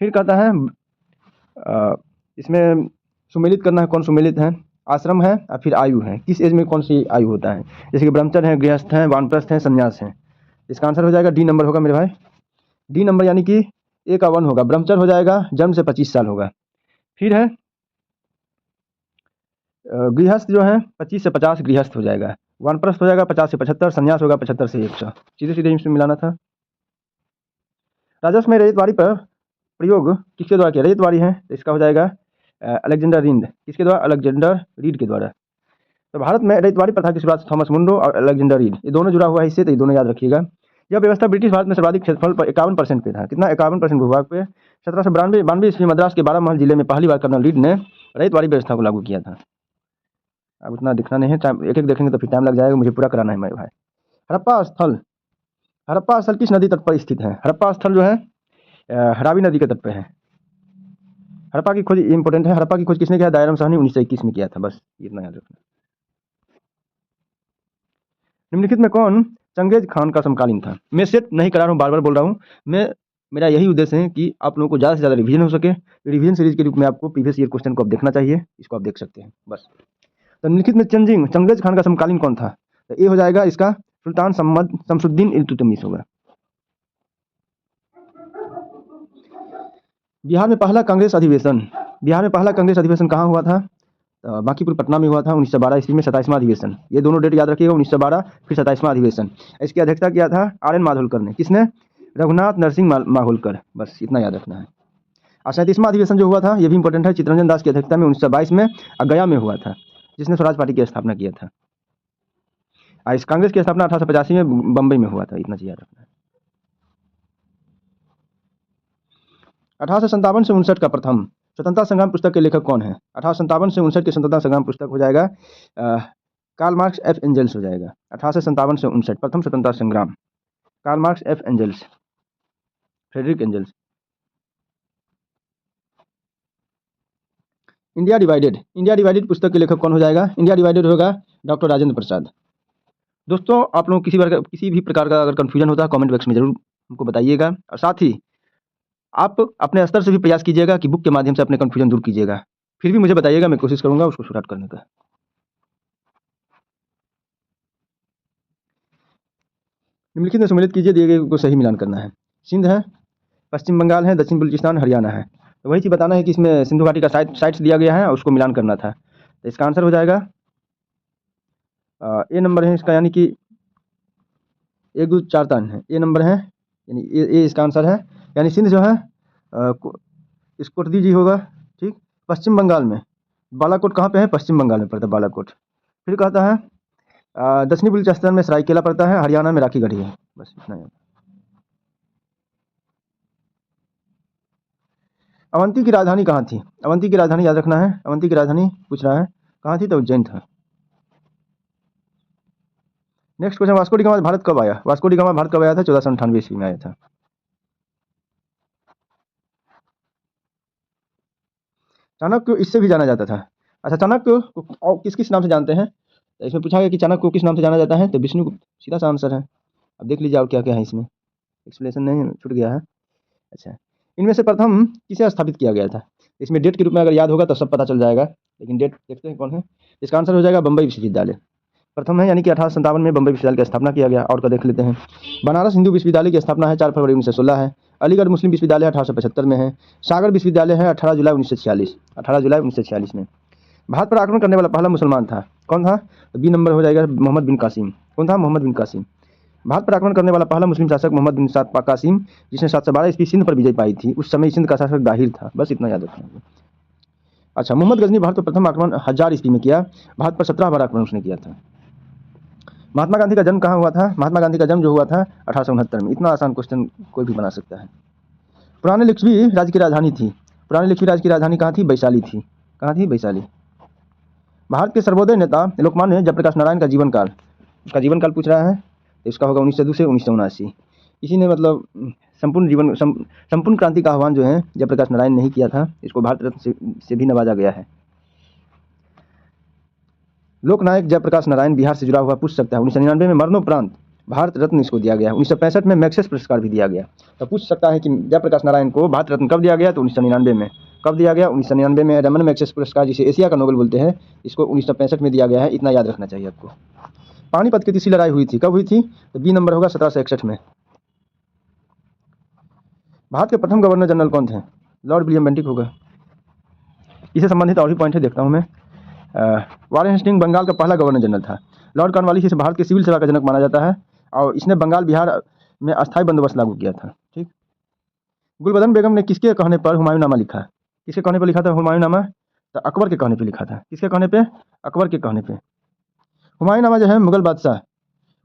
फिर कहता है इसमें सुमेलित करना है, कौन सुमेलित है? आश्रम है और फिर आयु है। किस एज में कौन सी आयु होता है? जैसे कि ब्रह्मचर्य है, गृहस्थ है, वानप्रस्थ है, संन्यास है। इसका आंसर हो जाएगा डी नंबर होगा मेरे भाई। डी नंबर यानी कि ए का 1 होगा। ब्रह्मचर्य हो जाएगा जन्म से 25 साल होगा। फिर है गृहस्थ जो है 25 से 50 गृहस्थ हो जाएगा। वानप्रस्थ हो जाएगा 50 से 75। संन्यास होगा 75 से 100। सीधे सीधे इसमें मिलाना था। राजस्व में रजतवाड़ी पर प्रयोग किसके द्वारा किया? रजतवाड़ी है तो इसका हो जाएगा अलेक्जेंडर रीड। किसके द्वारा? अलेक्जेंडर रीड के द्वारा। तो भारत में रजतवाड़ी प्रथा की शुरुआत थॉमस मुंडो और अलेक्जेंडर रीड, ये दोनों जुड़ा हुआ है इससे, तो ये दोनों याद रखिएगा। यह व्यवस्था ब्रिटिश भारत में सर्वाधिक क्षेत्रफल पर 51% पे था। कितना? 51% भूभाग पे। 1792 ईस्वी मद्रास के बारामहल जिले में पहली बार कर्नल रीड ने रजतवाड़ी व्यवस्था को लागू किया था। अब उतना दिखना नहीं है, टाइम एक एक देखेंगे तो फिर टाइम लग जाएगा, मुझे पूरा कराना है मेरे भाई। हड़प्पा स्थल, हड़प्पा स्थल किस नदी तट पर स्थित है? हड़प्पा स्थल जो है रावी नदी के तट पे है। हड़प्पा की खोज इंपॉर्टेंट है। हड़प्पा की खोज किसने किया? दयाराम साहनी 1921 में किया था। बस इतना याद रखना। निम्नलिखित में कौन चंगेज खान का समकालीन था? मैं सेट नहीं करा रहा हूँ, बार बार बोल रहा हूँ मैं। मेरा यही उद्देश्य है कि आप लोगों को ज़्यादा से ज़्यादा रिवीजन हो सके। रिवीजन सीरीज के रूप में आपको प्रीवियस ईयर क्वेश्चन को आप देखना चाहिए, इसको आप देख सकते हैं बस। तो निम्नलिखित में चंगेज खान का समकालीन कौन था? तो ये हो जाएगा इसका सुल्तान शमसुद्दीन इल्तुतमिश होगा। बिहार में पहला कांग्रेस अधिवेशन, बिहार में पहला कांग्रेस अधिवेशन कहाँ हुआ था? बांकीपुर पटना में हुआ था 1912 ईस्वी में। 27वां अधिवेशन, ये दोनों डेट याद रखिएगा, 1912 फिर 27वां अधिवेशन। इसकी अध्यक्षता किया था RN माधोलकर ने। किसने? रघुनाथ नरसिंह माहौलकर। बस इतना याद रखना है। और 37वां अधिवेशन जो हुआ था ये भी इंपॉर्टेंट है, चित्तरंजन दास की अध्यक्षता में 1922 में गया में हुआ था, जिसने स्वराज पार्टी की स्थापना किया था। और इस कांग्रेस की स्थापना 1885 में बम्बई में हुआ था, इतना चीज याद रखना है। 1857 से 59 का प्रथम स्वतंत्रता संग्राम पुस्तक के लेखक कौन है? 1857 से 59 के स्वतंत्रता संग्राम पुस्तक हो जाएगा कार्ल मार्क्स एफ एंजल्स हो जाएगा। 1857 से 59 प्रथम स्वतंत्रता संग्राम, Karl Marx F Engels, Friedrich Engels. India divided पुस्तक के लेखक कौन हो जाएगा? इंडिया डिवाइडेड होगा डॉक्टर राजेंद्र प्रसाद। दोस्तों, आप लोगों को किसी भी प्रकार का अगर कन्फ्यूजन होता है कमेंट बॉक्स में ज़रूर हमको बताइएगा, और साथ ही आप अपने स्तर से भी प्रयास कीजिएगा कि बुक के माध्यम से अपने कन्फ्यूजन दूर कीजिएगा। फिर भी मुझे बताइएगा, मैं कोशिश करूँगा उसको सॉर्ट आउट करने का। निम्नलिखित में सम्मिलित कीजिए, दिए गए को सही मिलान करना है। सिंध है, पश्चिम बंगाल है, दक्षिण बलूचिस्तान, हरियाणा है। तो वही चीज़ बताना है कि इसमें सिंधु घाटी का साइट्स दिया गया है और उसको मिलान करना था। तो इसका आंसर हो जाएगा ए नंबर है इसका, यानी कि 1 2 4 3 है, ए नंबर है, यानी ए इसका आंसर है। यानी सिंध जो है इसकोटदी जी होगा, ठीक। पश्चिम बंगाल में बालाकोट कहाँ पे है? पश्चिम बंगाल में पड़ता है बालाकोट। फिर कहता है दक्षिणी बलूचिस्तान में सरायकेला पड़ता है, हरियाणा में राखीगढ़ी है। बस इतना ही। अवंती की राजधानी कहाँ थी? अवंती की राजधानी याद रखना है, अवंती की राजधानी पूछ रहा है कहाँ थी, तो उज्जैन था। Next question, Vasco D gamma Bharat कब आया? वास्को डी गामा भारत कब आया था? 1498 ईस्वी में आया था। चाणक्य इससे भी जाना जाता था। अच्छा, चाणक्य को किस नाम से जानते हैं? तो इसमें पूछा गया कि चाणक्य को किस नाम से जाना जाता है, तो विष्णुगुप्त, सीधा सा आंसर है। अब देख लीजिए और क्या क्या है इसमें, एक्सप्लेनेशन नहीं छूट गया है। अच्छा, इनमें से प्रथम किसे स्थापित किया गया था? इसमें डेट के रूप में अगर याद होगा तो सब पता चल जाएगा, लेकिन डेट देखते हैं कौन है। इसका आंसर हो जाएगा बम्बई विश्वविद्यालय। प्रथम है, यानी कि 1857 में बम्बई विश्वविद्यालय की स्थापना किया गया। और का देख लेते हैं। बनारस हिंदू विश्वविद्यालय की स्थापना है 4 फरवरी 1916 है। अलीगढ़ मुस्लिम विश्वविद्यालय 1875 में है। सागर विश्वविद्यालय है 18 जुलाई 1946, 18 जुलाई 1946 में। भारत पर आक्रमण करने वाला पहला मुसलमान था, कौन था? तो बी नंबर हो जाएगा मोहम्मद बिन कासिम। कौन था? मोहम्मद बिन कासिम। भारत पर आक्रमण करने वाला पहला मुस्लिम शासक मोहम्मद बिन साद कासिम, जिसने 712 ईस्वी सिंध पर विजय पाई थी। उस समय सिंध का शासक दाहिर था। बस इतना याद रखना है। अच्छा, मोहम्मद गजनी भारत पर प्रथम आक्रमण 1000 ईस्वी में किया। भारत पर 17 बार आक्रमण उसने किया था। महात्मा गांधी का जन्म कहाँ हुआ था? महात्मा गांधी का जन्म जो हुआ था 1869 में। इतना आसान क्वेश्चन कोई भी बना सकता है। पुराने लिच्छवी राज्य की राजधानी थी। पुराने लिच्छवी राज्य की राजधानी कहाँ थी? वैशाली थी। कहाँ थी? वैशाली। भारत के सर्वोदय नेता लोकमान्य जयप्रकाश नारायण का जीवन काल, उसका जीवन काल पूछ रहा है, तो इसका होगा 1902 से 1979। इसी ने मतलब संपूर्ण क्रांति का आह्वान जो है जयप्रकाश नारायण ने ही किया था। इसको भारत रत्न से भी नवाजा गया है। लोकनायक जयप्रकाश नारायण बिहार से जुड़ा हुआ पूछ सकता है। 1999 में मरणोपरांत भारत रत्न इसको दिया गया। 1965 में मैक्सेस पुरस्कार भी दिया गया। तो पूछ सकता है कि जयप्रकाश नारायण को भारत रत्न कब दिया गया? तो 1999 में। कब दिया गया? 1999 में। रमन मैक्सेस पुरस्कार, जिसे एशिया का नोबेल बोलते हैं, इसको 1965 में दिया गया है। इतना याद रखना चाहिए आपको। पानीपत की तीसरी लड़ाई हुई थी, कब हुई थी? तो बी नंबर होगा 1761 में। भारत के प्रथम गवर्नर जनरल कौन थे? लॉर्ड विलियम बेंटिक होगा। इससे संबंधित और भी पॉइंट है, देखता हूँ मैं। वारेन हेस्टिंग बंगाल का पहला गवर्नर जनरल था। लॉर्ड कॉर्नवालिस इसे भारत के सिविल सेवा का जनक माना जाता है, और इसने बंगाल बिहार में अस्थायी बंदोबस्त लागू किया था। ठीक। गुलबदन बेगम ने किसके कहने पर हुमायूंनामा लिखा? किसके कहने पर लिखा था हुमायूंनामा? तो अकबर के कहने पर लिखा था। किसके कहने पे? अकबर के कहने पे। हुमायूंनामा जो है मुगल बादशाह,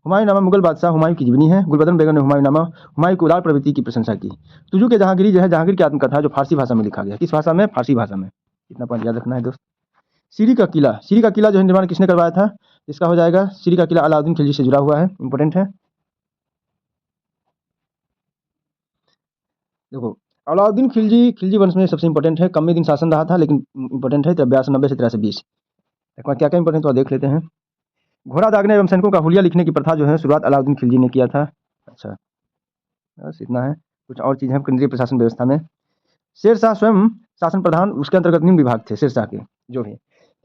हुमायूंनामा मुगल बादशाह हुमायूं की जीवनी है। गुलबदन बेगम ने हुमायूंनामा हुमायूं की उदार प्रवृत्ति की प्रशंसा की। तुजू के जहांगीरी जो है जहांगीर की आत्मकथा, जो फारसी भाषा में लिखा गया। किस भाषा में? फारसी भाषा में। इतना पॉइंट याद रखना है दोस्त। सीरी का किला, सीरी का किला जो है निर्माण किसने करवाया था? इसका हो जाएगा सीरी का किला अलाउद्दीन खिलजी से जुड़ा हुआ है, इंपॉर्टेंट है। देखो, अलाउद्दीन खिलजी वंश में सबसे इंपॉर्टेंट है। कम दिन शासन रहा था, लेकिन इंपॉर्टेंट है। 1290 से 1320। क्या क्या इंपॉर्टेंट तो देख लेते हैं। घोड़ा दागने एवं सैनिकों का हुलिया लिखने की प्रथा जो है शुरुआत अलाउद्दीन खिलजी ने किया था। अच्छा, बस इतना है। कुछ और चीज़ है केंद्रीय प्रशासन व्यवस्था में। शेरशाह स्वयं शासन प्रधान, उसके अंतर्गत निम्न विभाग थे शेरशाह के जो भी।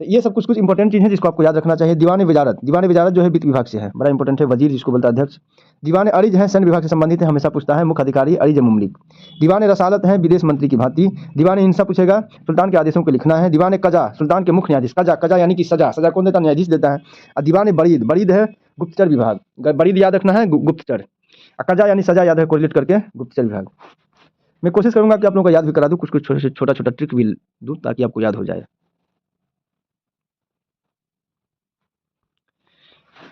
तो ये सब कुछ इंपॉर्टेंट चीज़ है जिसको आपको याद रखना चाहिए। दीवान वजारत, दीवान वजारत जो है वित्त विभाग से है, बड़ा इंपॉर्टेंट है। वजीर जिसको बोलता है अध्यक्ष। दीवान अरिज है, सैन्य विभाग से संबंधित है, हमेशा पूछता है। मुख्य अधिकारी अरिज मुमलिक। दीवान रसालत है, विदेश मंत्री की भांति। दीवान हिंसा पूछेगा, सुल्तान के आदेशों को लिखना है। दीवान कजा, सुल्तान के मुख्य न्यायाधीश। कजा, कजा यानी कि सजा, सजा कौन देता है? न्यायाधीश देता है। और दीवान बरीद, बरीद है गुप्तचर विभाग। बरीद याद रखना है, गुप्तचर। कजा यानी सजा याद है, कोरिलेट करके गुप्तचर विभाग। मैं कोशिश करूंगा कि आप लोगों को याद भी करा दूं, कुछ कुछ छोटा छोटा ट्रिक भी दूं ताकि आपको याद हो जाए।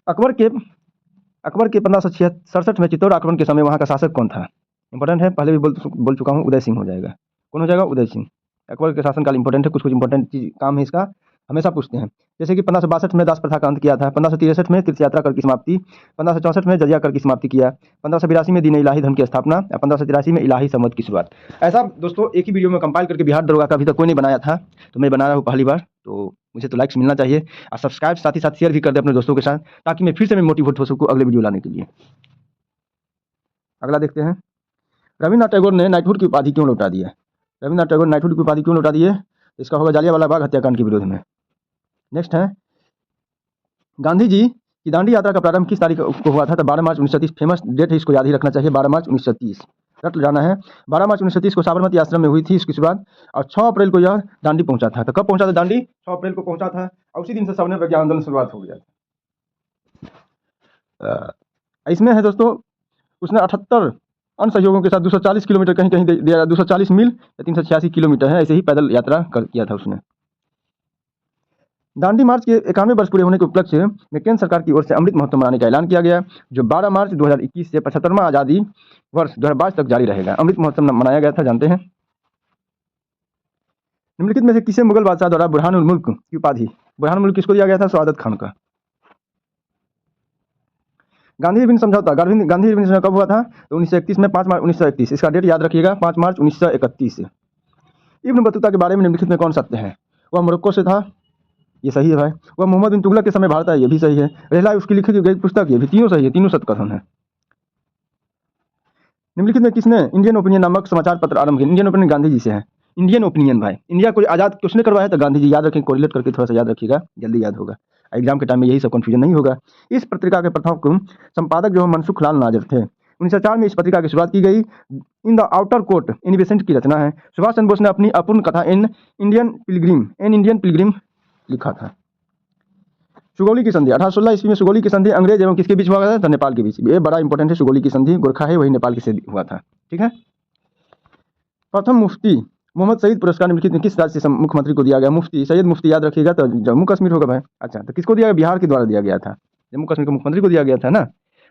अकबर के 1567 में चित्तौड़ आक्रमण के समय वहां का शासक कौन था? इंपॉर्टेंट है, पहले भी बोल चुका हूं, उदय सिंह हो जाएगा। कौन हो जाएगा? उदय सिंह। अकबर के शासनकाल इंपॉर्टेंट है, कुछ इंपॉर्टेंट चीज काम है इसका, हमेशा पूछते हैं। जैसे कि 1562 में दास प्रथा का अंत किया था, 1563 में तीर्थ यात्रा कर की समाप्ति, 1564 में जजिया कर की समाप्ति किया, 1582 में दीन इलाही धर्म की स्थापना, 1583 में इलाही संवत की शुरुआत। ऐसा दोस्तों एक ही वीडियो में कंपाइल करके बिहार दरोगा का अभी तक कोई नहीं बनाया था, तो मैं बना रहा हूँ पहली बार। तो मुझे तो लाइक्स मिलना चाहिए और सब्सक्राइब साथ ही साथ शेयर भी कर दे अपने दोस्तों के साथ, ताकि मैं फिर से मोटिवेट हो सकूँ अगले वीडियो लाने के लिए। अगला देखते हैं, रविन्द्रनाथ टैगोर ने नाइटहुड की उपाधि क्यों लौटा दी है? रविन्द्रनाथ टैगोर नाइटहुड की उपाधि क्यों लौटा दी है? इसका होगा जालियांवाला बाग हत्याकांड के विरोध में। नेक्स्ट है, गांधी जी की दांडी यात्रा का प्रारंभ किस तारीख को हुआ था? तो 12 मार्च 1930। फेमस डेट है, इसको याद ही रखना चाहिए, 12 मार्च 1930 रट जाना है। 12 मार्च 1930 को साबरमती आश्रम में हुई थी इसकी शुरुआत, और 6 अप्रैल को यह दांडी पहुंचा था। तो कब पहुंचा था दांडी? 6 अप्रैल को पहुंचा था, और उसी दिन से सवर्णिम प्रज्ञा आंदोलन शुरुआत हो गया था। इसमें है दोस्तों, उसने 78 अन्य सहयोगों के साथ 240 किलोमीटर कहीं कहीं दिया, 240 मील या 386 किलोमीटर है, ऐसे ही पैदल यात्रा किया था उसने। दांडी मार्च के 91 वर्ष पूरे होने के उपलक्ष्य में केंद्र सरकार की ओर से अमृत महोत्सव मनाने का ऐलान किया गया, जो 12 मार्च 2021 से 75वां आज़ादी वर्ष 2022 तक जारी रहेगा। अमृत महोत्सव मनाया गया था, जानते हैं। निम्नलिखित में से किसे मुगल बादशाह द्वारा बुरहानुल मुल्क की उपाधि, बुरहानुल मुल्क किसको दिया गया था? सआदत खान का। गांधी इरविन समझौता, गांधी इरविन समझौता कब हुआ था? तो 1931 में, 5 मार्च 1931। इसका डेट याद रखिएगा, 5 मार्च 1931। इब्न बतूता के बारे में निम्नलिखित में कौन सत्य है? वह मोरक्को से था, ये सही है भाई। वह मोहम्मद बिन तुगलक के समय भारत आया, ये भी सही है। रहला उसकी लिखी गई पुस्तक, ये भी तीनों सही है, तीनों सत्य कथन है। निम्नलिखित में किसने इंडियन ओपिनियन नामक समाचार पत्र आरंभ किया? इंडियन ओपिनियन गांधी जी से है। इंडियन ओपिनियन भाई, इंडिया को आज़ाद किसने करवाया है? तो गांधी जी। याद रखें, कोरिलेट करके थोड़ा सा याद रखिएगा, जल्दी याद होगा, एग्जाम के टाइम में यही सब कंफ्यूजन नहीं होगा। इस पत्रिका के प्रथम संपादक जो मनसुख लाल नाजर थे। 1904 में इस पत्रिका की शुरुआत की गई। In the outer court in Besant की रचना है। सुभाष चंद्र बोस ने अपनी अपूर्ण कथा एन इंडियन पिलग्रिम लिखा था। सुगौली की संधि 1816 ईस्वी में सुगौली की संधि अंग्रेज एवं किसके बीच हुआ था? तो नेपाल के बीच। ये बड़ा इंपॉर्टेंट है, सुगौली की संधि गोरखा है, वही नेपाल से हुआ था, ठीक है। प्रथम मुफ्ती मोहम्मद सईद पुरस्कार निम्नलिखित में किस राज्य से मुख्यमंत्री को दिया गया? मुफ्ती सैयद मुफ्ती, याद रखिएगा, तो जम्मू कश्मीर होगा भाई। अच्छा, तो किसको दिया गया? बिहार के द्वारा दिया गया था, जम्मू कश्मीर के मुख्यमंत्री को दिया गया था ना।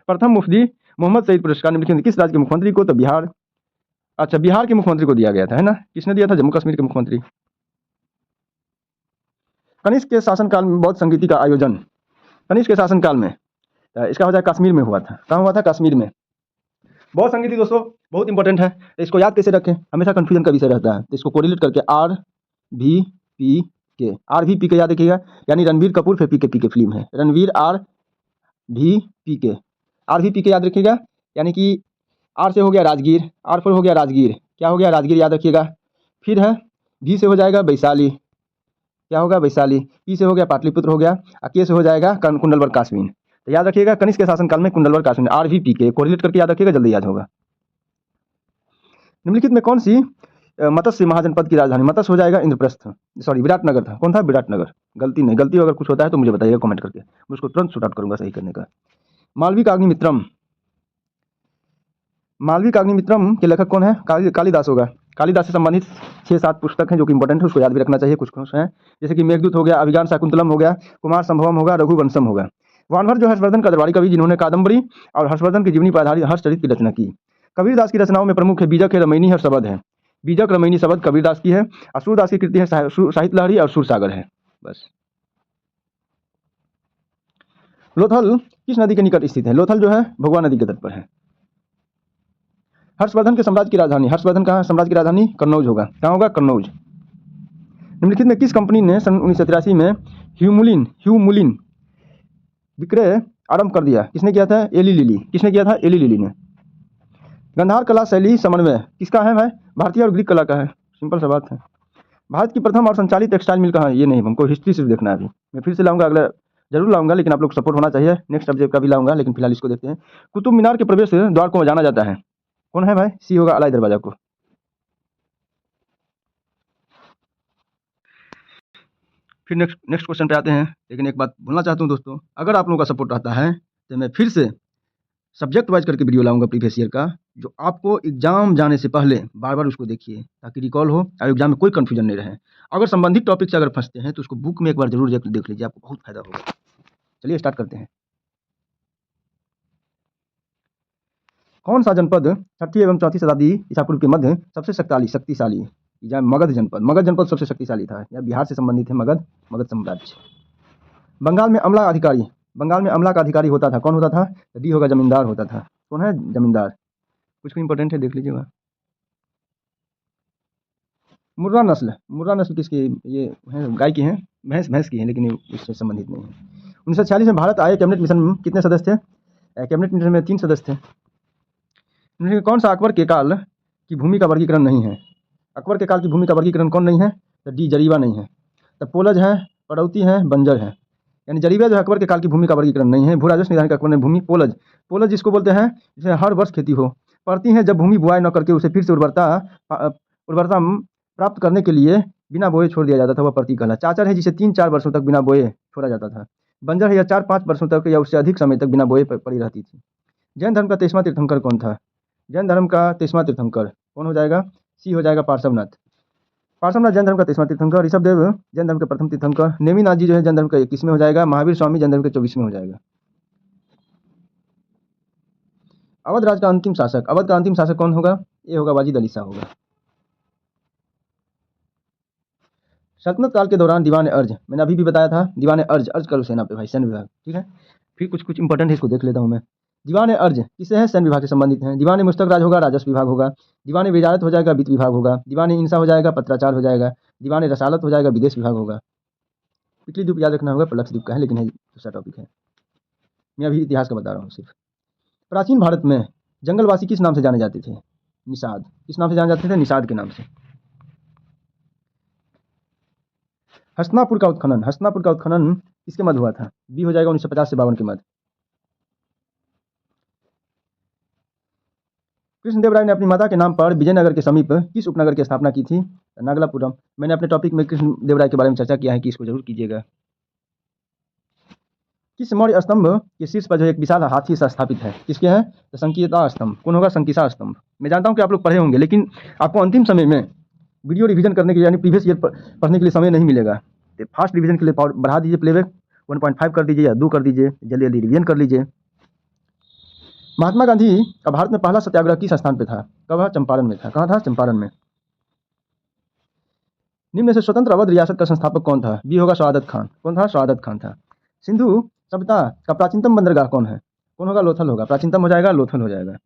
प्रथम मुफ्ती मोहम्मद सईद पुरस्कार निम्नलिखित में किस राज्य के मुख्यमंत्री को? तो बिहार। अच्छा, बिहार के मुख्यमंत्री को दिया गया था, है ना। किसने दिया था? जम्मू कश्मीर के मुख्यमंत्री। कनिष्क के शासनकाल में बौद्ध संगीति का आयोजन, कनिष्क के शासनकाल में, इसका वजह कश्मीर में हुआ था। कहाँ हुआ था? कश्मीर में। बौद्ध संगीति दोस्तों बहुत इंपॉर्टेंट है, तो इसको याद कैसे रखें, हमेशा कंफ्यूजन का विषय रहता है, तो इसको कोरिलेट करके RVP के याद रखिएगा, यानी रणबीर कपूर फिर पी के फिल्म है, रणवीर RVP के याद रखिएगा, यानी कि R से हो गया राजगीर, R पर हो गया राजगीर, क्या हो गया? राजगीर, याद रखिएगा। फिर है V से हो जाएगा वैशाली, क्या होगा? वैशाली। P से हो गया पाटलिपुत्र हो गया, और K से हो जाएगा कुंडलवर काश्मीर। तो याद रखिएगा, कनिष्क के शासनकाल में कुंडलवर काश्मीर, RVP के कोरिलेट करके याद रखिएगा, जल्दी याद होगा। निम्नलिखित में कौन सी मत्स्य महाजनपद की राजधानी? मत्स्य हो जाएगा इंद्रप्रस्थ, सॉरी विराटनगर था। कौन था? विराटनगर। गलती नहीं, गलती अगर कुछ होता है तो मुझे बताइएगा कमेंट करके, मैं उसको तुरंत शूट आउट करूंगा सही करने का। मालविका अग्निमित्रम, मालविका अग्निमित्रम के लेखक कौन है? कालिदास होगा। कालिदास से संबंधित 6-7 पुस्तक हैं जो कि इंपॉर्टेंट है, उसको याद भी रखना चाहिए। कुछ हैं जैसे कि मेघदूत हो गया, अभिज्ञान शाकुंतलम हो गया, कुमार संभवम होगा, रघुवंशम होगा। वानभर जो हर्षवर्धन का दरबारी कवि, जिन्होंने कादम्बरी और हर्षवर्धन की जीवनी पर आधारित हर्षचरित की रचना की। कबीरदास की रचनाओं में प्रमुख है बीजक है, रमैनी है और शबद है। बीजक रमैनी शबद कबीरदास की है। सूरदास की कृति है साहित्य लहरी और सुरसागर है। बस। लोथल किस नदी के निकट स्थित है? लोथल जो है भगवा नदी के तट पर है। हर्षवर्धन के साम्राज्य की राजधानी, हर्षवर्धन का साम्राज्य की राजधानी कन्नौज होगा। कहाँ होगा? कन्नौज। निम्नलिखित में किस कंपनी ने सन 1983 में ह्यूमुलिन विक्रय आरंभ कर दिया? किसने किया था? Eli Lilly. किसने किया था? एली लिली ने। गंधार कला शैली समन्वय किसका है भाई? भारतीय और ग्रीक कला का है, सिंपल सा बात है। भारत की प्रथम और संचालित टेक्सटाइल मिल कहाँ है? ये नहीं, हमको हिस्ट्री सिर्फ देखना है। अभी मैं फिर से लाऊंगा, अगला जरूर लाऊंगा, लेकिन आप लोग सपोर्ट होना चाहिए। नेक्स्ट सब्जेक्ट का भी लाऊंगा, लेकिन फिलहाल इसको देखते हैं। कुतुब मीनार के प्रवेश द्वार को जाना जाता है, कौन है भाई? सी होगा, अलाई दरवाजा को। फिर नेक्स्ट क्वेश्चन पे आते हैं, लेकिन एक बात बोलना चाहता हूँ दोस्तों, अगर आप लोगों का सपोर्ट रहता है तो मैं फिर से सब्जेक्ट वाइज करके वीडियो लाऊंगा प्रीवियस ईयर का, जो आपको एग्जाम जाने से पहले बार बार उसको देखिए, ताकि रिकॉल हो और एग्जाम में कोई कंफ्यूजन नहीं रहे। अगर संबंधित टॉपिक से अगर फंसते हैं तो उसको बुक में एक बार जरूर देख लीजिए, आपको बहुत फायदा होगा। चलिए स्टार्ट करते हैं। कौन सा जनपद 6ठी एवं 4ठी शताब्दी ईसा पूर्व के मध्य सबसे शक्तिशाली? मगध जनपद। मगध जनपद सबसे शक्तिशाली था, यह बिहार से संबंधित है। मगध साम्राज्य। बंगाल में अमला अधिकारी, बंगाल में अमला का अधिकारी होता था, कौन होता था? तो डी होगा, जमींदार होता था। कौन है? जमींदार। कुछ इंपॉर्टेंट है, देख लीजिएगा। मुर्रा नस्ल, मुर्रा नस्ल किसकी? ये है गाय की है, भैंस भैंस की है, लेकिन ये इससे संबंधित नहीं है। 1946 में भारत आए कैबिनेट मिशन में कितने सदस्य थे? कैबिनेट मिशन में 3 सदस्य थे। इनमें कौन सा अकबर के काल की भूमि का वर्गीकरण नहीं है? अकबर के काल की भूमि का वर्गीकरण कौन नहीं है? तो डी, जरीबा नहीं है। तो पोलज है, पड़ौती है, बंजर है। यानी जरीबा जो है अकबर के काल की भूमि का वर्गीकरण नहीं है। भू राजस्व निधान का अकबर ने भूमि, पोलज, पोलज जिसको बोलते हैं जिसमें हर वर्ष खेती हो, पड़ती है जब भूमि बुआई न करके उसे फिर से उर्वरता प्राप्त करने के लिए बिना बोए छोड़ दिया जाता था, वह पड़ती कहलाता। चाचर है जिसे 3-4 वर्षों तक बिना बोए छोड़ा जाता था। बंजर है या 4-5 वर्षों तक या उससे अधिक समय तक बिना बोए पड़ी रहती थी। जैन धर्म का 23वां तीर्थंकर कौन था? जैन धर्म का 23वां तीर्थंकर कौन हो जाएगा? सी हो जाएगा, पार्श्वनाथ। पार्श्वनाथ जैन धर्म का 23वां तीर्थंकर। ऋषभदेव जैन धर्म के प्रथम तीर्थंकर। नेमिनाथ जी जो है जैन धर्म का 21वें हो जाएगा। महावीर स्वामी जैन धर्म के 24वें हो जाएगा। अवध राज का अंतिम शासक, अवध का अंतिम शासक कौन होगा? ये होगा वाजिद अली शाह होगा। सल्तनत काल के दौरान दीवान अर्ज, मैंने अभी भी बताया था, दीवान अर्ज, अर्ज करो सेना पे भाई, सैन्य विभाग, ठीक है। फिर कुछ कुछ इंपॉर्टेंट है, इसको देख लेता हूँ मैं। दीवान अर्ज किससे है? सैन्य विभाग से संबंधित है। दीवान मुस्तक राज होगा, राजस्व विभाग होगा। दीवान विजारत हो जाएगा, वित्त विभाग होगा। दीवान इंसा हो जाएगा, पत्राचार हो जाएगा। दीवान रसालत हो जाएगा, विदेश विभाग होगा। पिछली द्वीप याद रखना होगा, पलक्षद्वीप का है, लेकिन है दूसरा टॉपिक है, मैं अभी इतिहास का बता रहा हूँ सिर्फ। प्राचीन भारत में जंगलवासी किस नाम से जाने जाते थे? निषाद। किस नाम से जाने जाते थे? निषाद के नाम से। हस्तिनापुर का उत्खनन, हस्तिनापुर का उत्खनन किसके मध्य हुआ था? बी हो जाएगा 1950 से 52 के मध्य। कृष्णदेव राय ने अपनी माता के नाम पर विजयनगर के समीप किस उपनगर की स्थापना की थी? नागलापुरम। मैंने अपने टॉपिक में कृष्णदेव राय के बारे में चर्चा किया है कि इसको जरूर कीजिएगा। किस मौर्य स्तंभ के शीर्ष पर जो एक विशाल हाथी सा स्थापित है? किसके हैं? तो संकीता स्तंभ। कौन होगा? संकीसा स्तंभ। मैं जानता हूं कि आप लोग पढ़े होंगे, लेकिन आपको अंतिम समय में वीडियो रिवीजन करने के लिए, यानी प्रीवियस ईयर पढ़ने के लिए समय नहीं मिलेगा। तो फास्ट रिवीजन के लिए बढ़ा दीजिए, प्लेबैक 1.5 कर दीजिए या 2 कर दीजिए, जल्दी जल्दी रिवीजन कर लीजिए। महात्मा गांधी का भारत में पहला सत्याग्रह किस स्थान पे था? कब? चंपारण में था। कहाँ था? चंपारण में। निम्न से स्वतंत्र अवध रियासत का संस्थापक कौन था? बी होगा शहादत खान। कौन था? शहादत खान था। सिंधु सभ्यता का प्राचीनतम बंदरगाह कौन है? कौन होगा? लोथल होगा। प्राचीनतम हो जाएगा, लोथल हो जाएगा।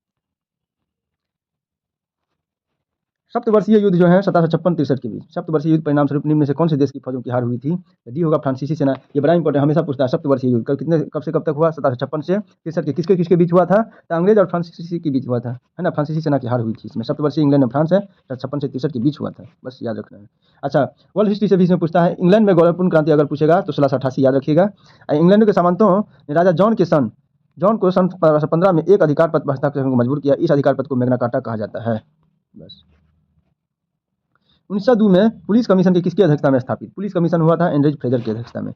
सप्तवर्षीय युद्ध जो है 1756-63 के बीच, सप्तवर्षीय युद्ध परिणाम स्वरूप निम्न से कौन से देश की फौजों की हार हुई थी? डी होगा फ्रांसीसी सेना। ये बड़ा इंपॉर्टेंट, हमेशा पूछता है। सप्तवर्षीय युद्ध कब से कब तक हुआ? 1756 से 63 के। किसके किसके बीच हुआ था? तो अंग्रेज और फ्रांसीसी के बीच हुआ था, है ना। फ्रांसीसी सेना की हार हुई थी इसमें। सप्तवर्षीय इंग्लैंड और फ्रांस है, 56 से 63 के बीच हुआ था, बस याद रखना है। अच्छा, वर्ल्ड हिस्ट्री से भी इसमें पूछता है। इंग्लैंड में गौरवपूर्ण क्रांति अगर पूछेगा तो 1688 याद रखिएगा। इंग्लैंड के सामंतों ने राजा जॉन को सन 1515 में एक अधिकार पद पर हस्ताक्षर करने को मजबूर किया। इस अधिकार पद को मैग्ना कार्टा कहा जाता है। बस। 1902 में पुलिस कमीशन की किसकी अध्यक्षता में स्थापित? पुलिस कमीशन हुआ था एंड्रयूज फ्रेजर की अध्यक्षता में।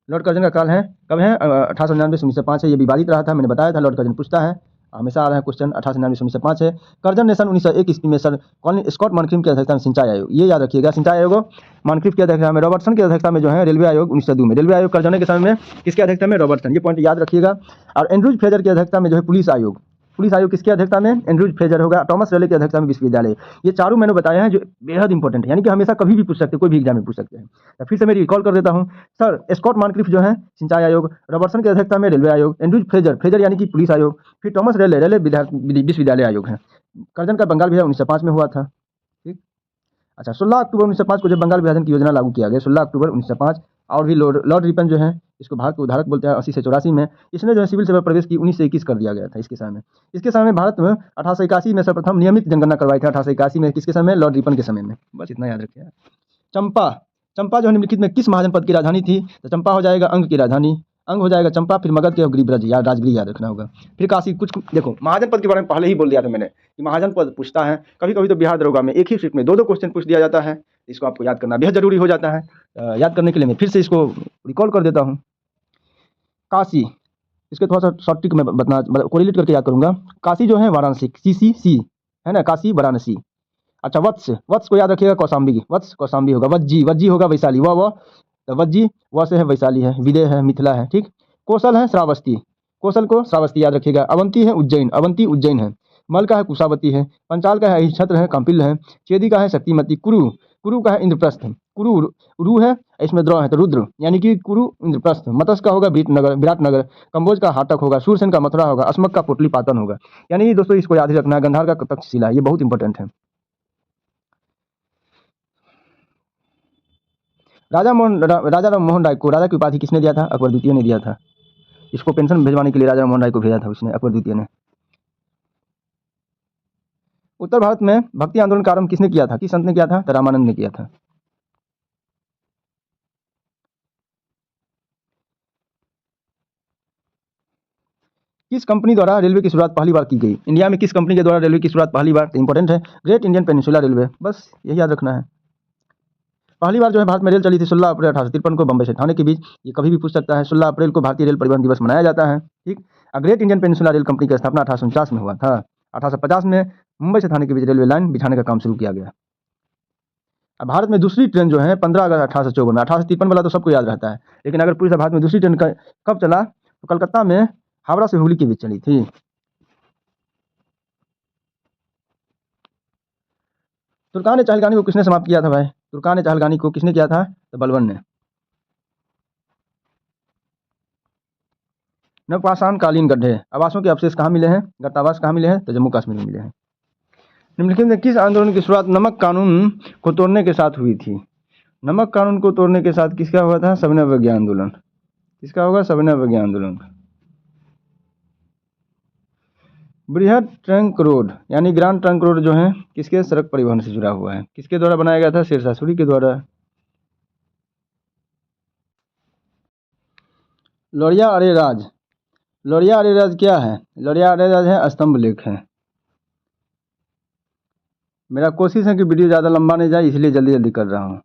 लॉर्ड कर्जन का काल है कब है? 1899 से 1905 है। ये विवादित रहा था, मैंने बताया था। लॉर्ड कर्जन पूछता है, हमेशा आ रहा है क्वेश्चन। 1899 से 1905 है। कर्जन ने सन 1901 ईस्वी में सर कॉलिन स्कॉट मॉनक्रिफ की अध्यक्षता में सिंचाई आयोग, ये याद रखिएगा, सिंचाई आयोग मॉनक्रिफ की अध्यक्षता में। रॉबर्टसन की अध्यक्षता में जो है रेलवे आयोग 1902 में। रेलवे आयोग कर्जन के समय में किसकी अध्यक्षता में? रॉबर्टसन। ये पॉइंट याद रखिएगा। और एंड्रयूज फ्रेजर की अध्यक्षता में जो है पुलिस आयोग, पुलिस आयोग किसकी अध्यक्षता में? एंड्रयूज फ्रेजर होगा। थॉमस रेले की अध्यक्षता में विश्वविद्यालय। ये चारों मैंने बताए हैं जो बेहद इंपॉर्टेंट है, यानी कि हमेशा कभी भी पूछ सकते हैं, कोई भी एग्जाम में पूछ सकते हैं। तो फिर से मैं रिकॉल कर देता हूँ। सर स्कॉट मॉनक्रिफ जो है सिंचाई आयोग, रॉबर्टसन की अध्यक्षता में रेलवे आयोग, एंड्रयूज फ्रेजर यानी कि पुलिस आयोग, फिर थॉमस रेले विश्वविद्यालय आयोग है। कर्जन का बंगाल विभाजन 1905 में हुआ था। ठीक। अच्छा, 16 अक्टूबर 1905 को जब बंगाल विभाजन की योजना लागू किया गया, 16 अक्टूबर 1905। और भी लॉर्ड रिपन जो है, इसको भारत के उद्धारक बोलते हैं, 80 से 84 में इसने जो है सिविल सेवा प्रवेश की 19 से 21 कर दिया गया था इसके समय में। इसके समय में भारत में 1881 में सर्वप्रथम नियमित जनगणना करवाई थी। 1881 में किसके समय? लॉर्ड रिपन के समय में। बस इतना याद रखिए। चंपा जो निम्नलिखित में किस महाजनपद की राजधानी थी? तो चंपा हो जाएगा अंग की राजधानी, अंग हो जाएगा चंपा, फिर मगध के गिरिब्रज याद, राजगिरी याद रखना होगा। फिर काशी। कुछ देखो, महाजनपद के बारे में पहले ही बोल दिया था मैंने कि महाजनपद पूछता है। कभी कभी तो बिहार दरोगा में एक ही शिफ्ट में 2-2 क्वेश्चन पूछ दिया जाता है। इसको आपको याद करना बेहद जरूरी हो जाता है। याद करने के लिए मैं फिर से इसको रिकॉल कर देता हूँ। काशी, इसके थोड़ा सा शॉर्ट ट्रिक में कोरिलेट करके याद करूंगा। काशी जो है वाराणसी, सी है ना, काशी वाराणसी। अच्छा, वत्स को याद रखिएगा, कौशाम्बी। वत्स कौशाम्बी होगा। वज्जी होगा वैशाली। वज्जी व से है वैशाली है, विदेह है, मिथिला है। ठीक। कौशल है श्रावस्ती, कौशल को श्रावस्ती याद रखिएगा। अवंती है उज्जैन, अवंती उज्जैन है। मल का है कुशावती है। पंचाल का है अहिछत्र है, काम्पिल है। चेदी का है शक्तिमती। कुरु का है इंद्रप्रस्थ। कुरु रु है, इसमें द्र है तो रुद्र, यानी कि कुरु इंद्रप्रस्थ, मत्स्य का होगा विराटनगर, कंबोज का हाटक होगा, सूरसेन का मथुरा होगा, अस्मक का पोटलीपाटन होगा। यानी दोस्तों इसको याद ही रखना है, गंधार का तक्षशिला, ये बहुत इंपॉर्टेंट है। राजा राम मोहन राय को राजा की उपाधि किसने दिया था? अकबर द्वितीय ने दिया था। इसको पेंशन भिजवाने के लिए राजा राम मोहन राय को भेजा था उसने, अकबर द्वितीय ने। उत्तर भारत में भक्ति आंदोलन का आरंभ किसने किया था? किस संत ने किया था? तो रामानंद ने किया था। किस कंपनी द्वारा रेलवे की शुरुआत पहली बार की गई? इंडिया में किस कंपनी के द्वारा रेलवे की शुरुआत पहली बार? इंपॉर्टेंट है, ग्रेट इंडियन पेनिनसुला रेलवे, बस यही याद रखना है। पहली बार जो है भारत में रेल चली थी 16 अप्रैल 1853 को बम्बई से ठाणे के बीच। ये कभी भी पूछ सकता है, 16 अप्रैल को भारतीय रेल परिवहन दिवस मनाया जाता है। ठीक। Great Indian peninsula rail company की स्थापना 1849 में हुआ था। 1850 में मुंबई से ठाणे के बीच रेलवे लाइन बिछाने का काम शुरू किया गया। अब भारत में दूसरी ट्रेन जो है 15 अगस्त 1854 में, 1853 वाला तो सबको याद रहता है, लेकिन अगर पूरे भारत में दूसरी ट्रेन कब चला तो कलकत्ता में हावड़ा से हुगली के बीच चली थी। तुर्कान चहलगानी को किसने समाप्त किया था भाई? तुर्कान चहलगानी को किसने किया था? तो बलबन ने। नवपाषाण कालीन गड्ढे आवासों के अवशेष कहाँ मिले हैं? गर्तावास कहाँ मिले हैं? तो जम्मू कश्मीर में मिले हैं। निम्नलिखित में किस आंदोलन की शुरुआत नमक कानून को तोड़ने के साथ हुई थी? नमक कानून को तोड़ने के साथ किसका हुआ था? सविनय अवज्ञा आंदोलन। किसका होगा? सविनय अवज्ञा आंदोलन। बृहद ट्रंक रोड यानी ग्रांड ट्रंक रोड जो है किसके सड़क परिवहन से जुड़ा हुआ है? किसके द्वारा बनाया गया था? शेरशाह सूरी के द्वारा। लोरिया अरेराज, लोरिया अरेराज क्या है? लोरिया अरेराज है स्तंभ लेख है। मेरा कोशिश है कि वीडियो ज़्यादा लंबा नहीं जाए, इसलिए जल्दी जल्दी कर रहा हूँ।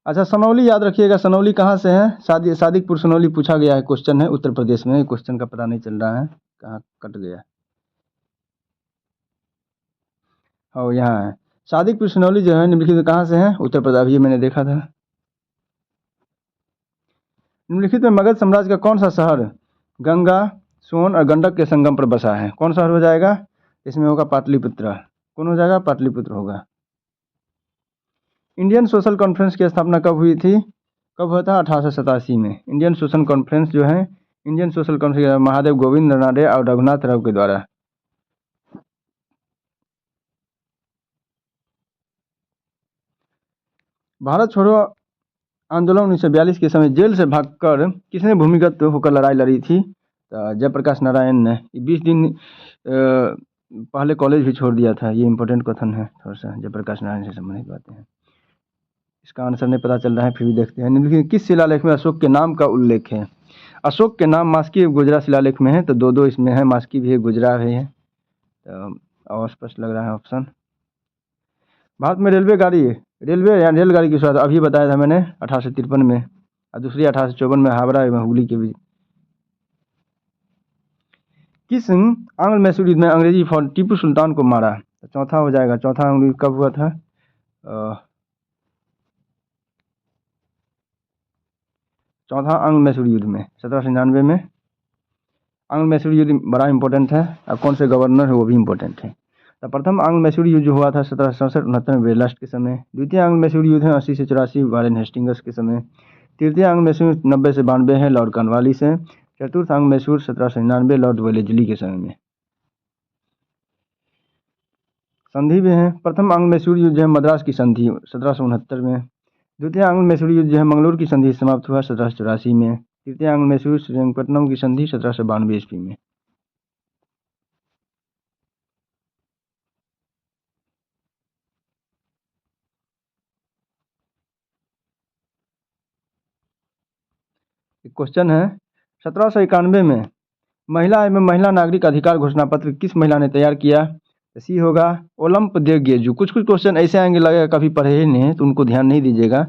अच्छा, सनौली याद रखिएगा, सनौली कहाँ से है? सादिकपुर सनौली पूछा गया है, क्वेश्चन है, उत्तर प्रदेश में। क्वेश्चन का पता नहीं चल रहा है कहाँ कट गया। हाँ यहाँ है। सादिकपुर सनौली जो है निम्नलिखित में कहाँ से है? उत्तर प्रदेश। अभी मैंने देखा था। निम्नलिखित में मगध साम्राज्य का कौन सा शहर गंगा, सोन और गंडक के संगम पर बसा है? कौन शहर हो जाएगा? इसमें होगा पाटलिपुत्र। कौन हो जाएगा? पाटलिपुत्र होगा। इंडियन सोशल कॉन्फ्रेंस की स्थापना कब हुई थी? कब हुआ था? 1887 में। इंडियन सोशल कॉन्फ्रेंस जो है, Indian social conference Mahadev Govind Ranade और रघुनाथ राव के द्वारा। भारत छोड़ो आंदोलन 1942 के समय जेल से भागकर किसने भूमिगत होकर लड़ाई लड़ी थी? जयप्रकाश नारायण ने। 20 दिन पहले कॉलेज भी छोड़ दिया था। ये इंपॉर्टेंट कथन है, थोड़ा सा जयप्रकाश नारायण से संबंधित बातें हैं। इसका आंसर नहीं पता चल रहा है, फिर भी देखते हैं। निम्नलिखित किस शिलालेख में अशोक के नाम का उल्लेख है? अशोक के नाम मास्की गुजरा शिलालेख में है, तो दो इसमें है, मास्की भी है, गुजरा भी है, तो और स्पष्ट लग रहा है ऑप्शन। भारत में रेलवे या रेलगाड़ी की शुरुआत अभी बताया था मैंने 1853 में, और दूसरी 1854 में हावड़ा एवं हुगली के बीच। किस आंग्ल मैसूर युद्ध में अंग्रेजी फौज टीपू सुल्तान को मारा? तो चौथा हो जाएगा। चौथा अंग्रेजी कब हुआ था? चौथा आंग्ल मैसूर युद्ध में 1799 में। आंग्ल मैसूर युद्ध बड़ा इंपॉर्टेंट है, और कौन से गवर्नर है वो भी इंपॉर्टेंट है। तो प्रथम आंग्ल मैसूर युद्ध जो हुआ था 1767-69 में बेरलास्ट के समय। द्वितीय आंग्ल मैसूर युद्ध है 80 से 84 वारेन हेस्टिंग्स के समय। तृतीय आंग्ल मैसूर 90 से 92 है लॉर्ड कॉर्नवालिस से। चतुर्थ आंग्ल मैसूर 1799 लॉर्ड वेलेस्ली के समय में। संधि भी है। प्रथम आंग्ल मैसूर युद्ध है मद्रास की संधि 1769 में। द्वितीय आंग्ल मैसूर युद्ध जो है मंगलोर की संधि समाप्त हुआ 1784 में। तृतीय आंग्ल मैसूर श्रीरंगपट्टनम की संधि 1792 ईस्वी में। क्वेश्चन है 1791 में महिला एवं महिला नागरिक अधिकार घोषणा पत्र किस महिला ने तैयार किया? सी होगा ओलंप दे गेजू। कुछ क्वेश्चन ऐसे आएंगे लगेगा कभी पढ़े ही नहीं, तो उनको ध्यान नहीं दीजिएगा,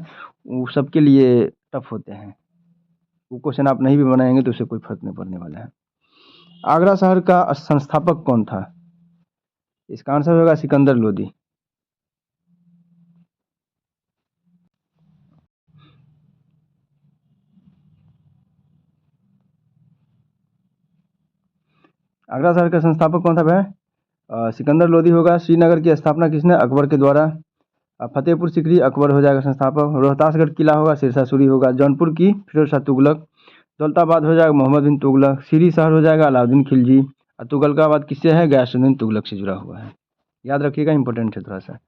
वो सबके लिए टफ होते हैं। वो क्वेश्चन आप नहीं भी बनाएंगे तो उससे कोई फर्क नहीं पड़ने वाला है। आगरा शहर का संस्थापक कौन था? इसका आंसर होगा सिकंदर लोदी। आगरा शहर का संस्थापक कौन था भाई? सिकंदर लोदी होगा। श्रीनगर की स्थापना किसने? अकबर के द्वारा। फतेहपुर सीकरी अकबर हो जाएगा संस्थापक, रोहतासगढ़ किला होगा शेरशाह सूरी होगा, जौनपुर की फिरोज शाह तुगलक, दौलताबाद हो जाएगा मोहम्मद बिन तुगलक, सीरी शहर हो जाएगा अलाउद्दीन खिलजी, और तुगलकाबाद किससे है, गयासुद्दीन तुगलक से जुड़ा हुआ है। याद रखिएगा, इंपॉर्टेंट है थोड़ा सा,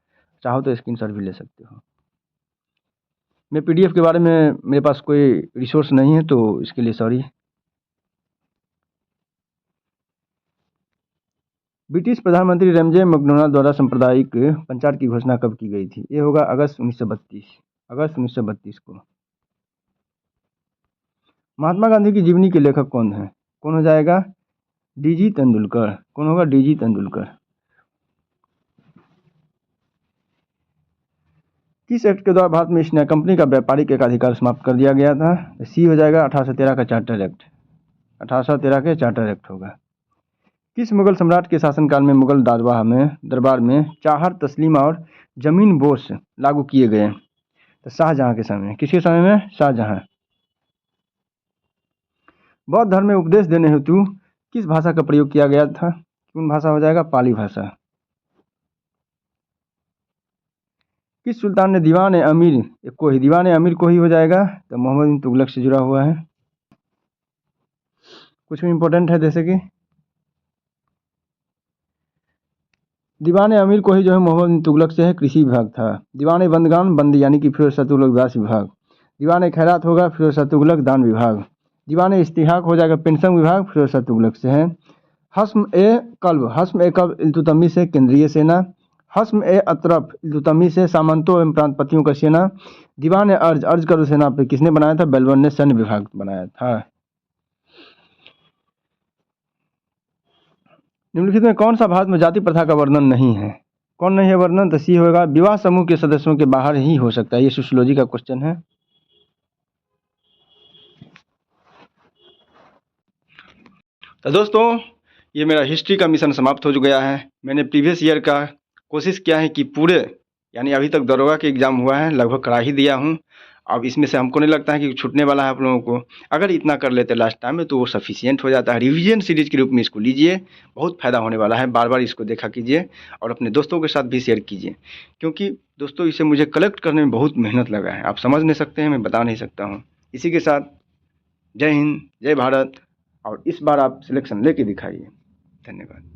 चाहो तो स्क्रीनशॉट भी ले सकते हो। मैं पीडीएफ के बारे में मेरे पास कोई रिसोर्स नहीं है तो इसके लिए सॉरी। ब्रिटिश प्रधानमंत्री रेमजे मैकडोनाल्ड द्वारा सांप्रदायिक पंचायत की घोषणा कब की गई थी? ये होगा अगस्त 1932, अगस्त 1932 को। महात्मा गांधी की जीवनी के लेखक कौन है? कौन हो जाएगा? डीजी तेंदुलकर। कौन होगा? डीजी तेंदुलकर। किस एक्ट के द्वारा भारत में ईस्ट इंडिया कंपनी का व्यापारिक एकाधिकार समाप्त कर दिया गया था? सी हो जाएगा 1813 का चार्टर एक्ट, 1813 के चार्टर एक्ट होगा। किस मुगल सम्राट के शासनकाल में मुगल दरबार में चाहर तस्लीम और जमीन बोस लागू किए गए? तो शाहजहां के समय में। किसके समय में? शाहजहां। बौद्ध धर्म में उपदेश देने हेतु किस भाषा का प्रयोग किया गया था? कौन भाषा हो जाएगा? पाली भाषा। किस सुल्तान ने दीवान अमीर को ही हो जाएगा? तो मोहम्मद बिन तुगलक से जुड़ा हुआ है। कुछ भी इंपॉर्टेंट है, जैसे कि दीवान अमीर को ही जो है मोहम्मद बिन तुगलक से है, कृषि विभाग था। दीवान बंदगान बंदी यानी कि फिरोज शाह तुगलक दास विभाग। दीवान खैरात होगा फिरोज शाह तुगलक दान विभाग। दीवान इस्तिहाक हो जाएगा पेंशन विभाग, फिरोज शाह तुगलक से है। हस्म ए कल्ब इल्तुतमिश से केंद्रीय सेना। हस्म ए अतरफ इल्तुतमिश से सामंतों एवं प्रांतपतियों का सेना। दीवान अर्ज करो सेना पे किसने बनाया था? बेलवन ने सैन्य विभाग बनाया था। निम्नलिखित में कौन सा भारत में जाति प्रथा का वर्णन नहीं है? कौन नहीं है वर्णन? तो सी होगा विवाह समूह के सदस्यों के बाहर ही हो सकता है। ये सोशियोलॉजी का क्वेश्चन है। तो दोस्तों, ये मेरा हिस्ट्री का मिशन समाप्त हो गया है। मैंने प्रीवियस ईयर का कोशिश किया है कि पूरे यानी अभी तक दरोगा के एग्ज़ाम हुआ है, लगभग करा ही दिया हूँ। अब इसमें से हमको नहीं लगता है कि छूटने वाला है आप लोगों को। अगर इतना कर लेते लास्ट टाइम में तो वो सफिशिएंट हो जाता है। रिवीजन सीरीज के रूप में इसको लीजिए, बहुत फ़ायदा होने वाला है। बार बार इसको देखा कीजिए और अपने दोस्तों के साथ भी शेयर कीजिए, क्योंकि दोस्तों इसे मुझे कलेक्ट करने में बहुत मेहनत लगा है। आप समझ नहीं सकते हैं, मैं बता नहीं सकता हूँ। इसी के साथ जय हिंद, जय भारत, और इस बार आप सिलेक्शन लेके दिखाइए। धन्यवाद।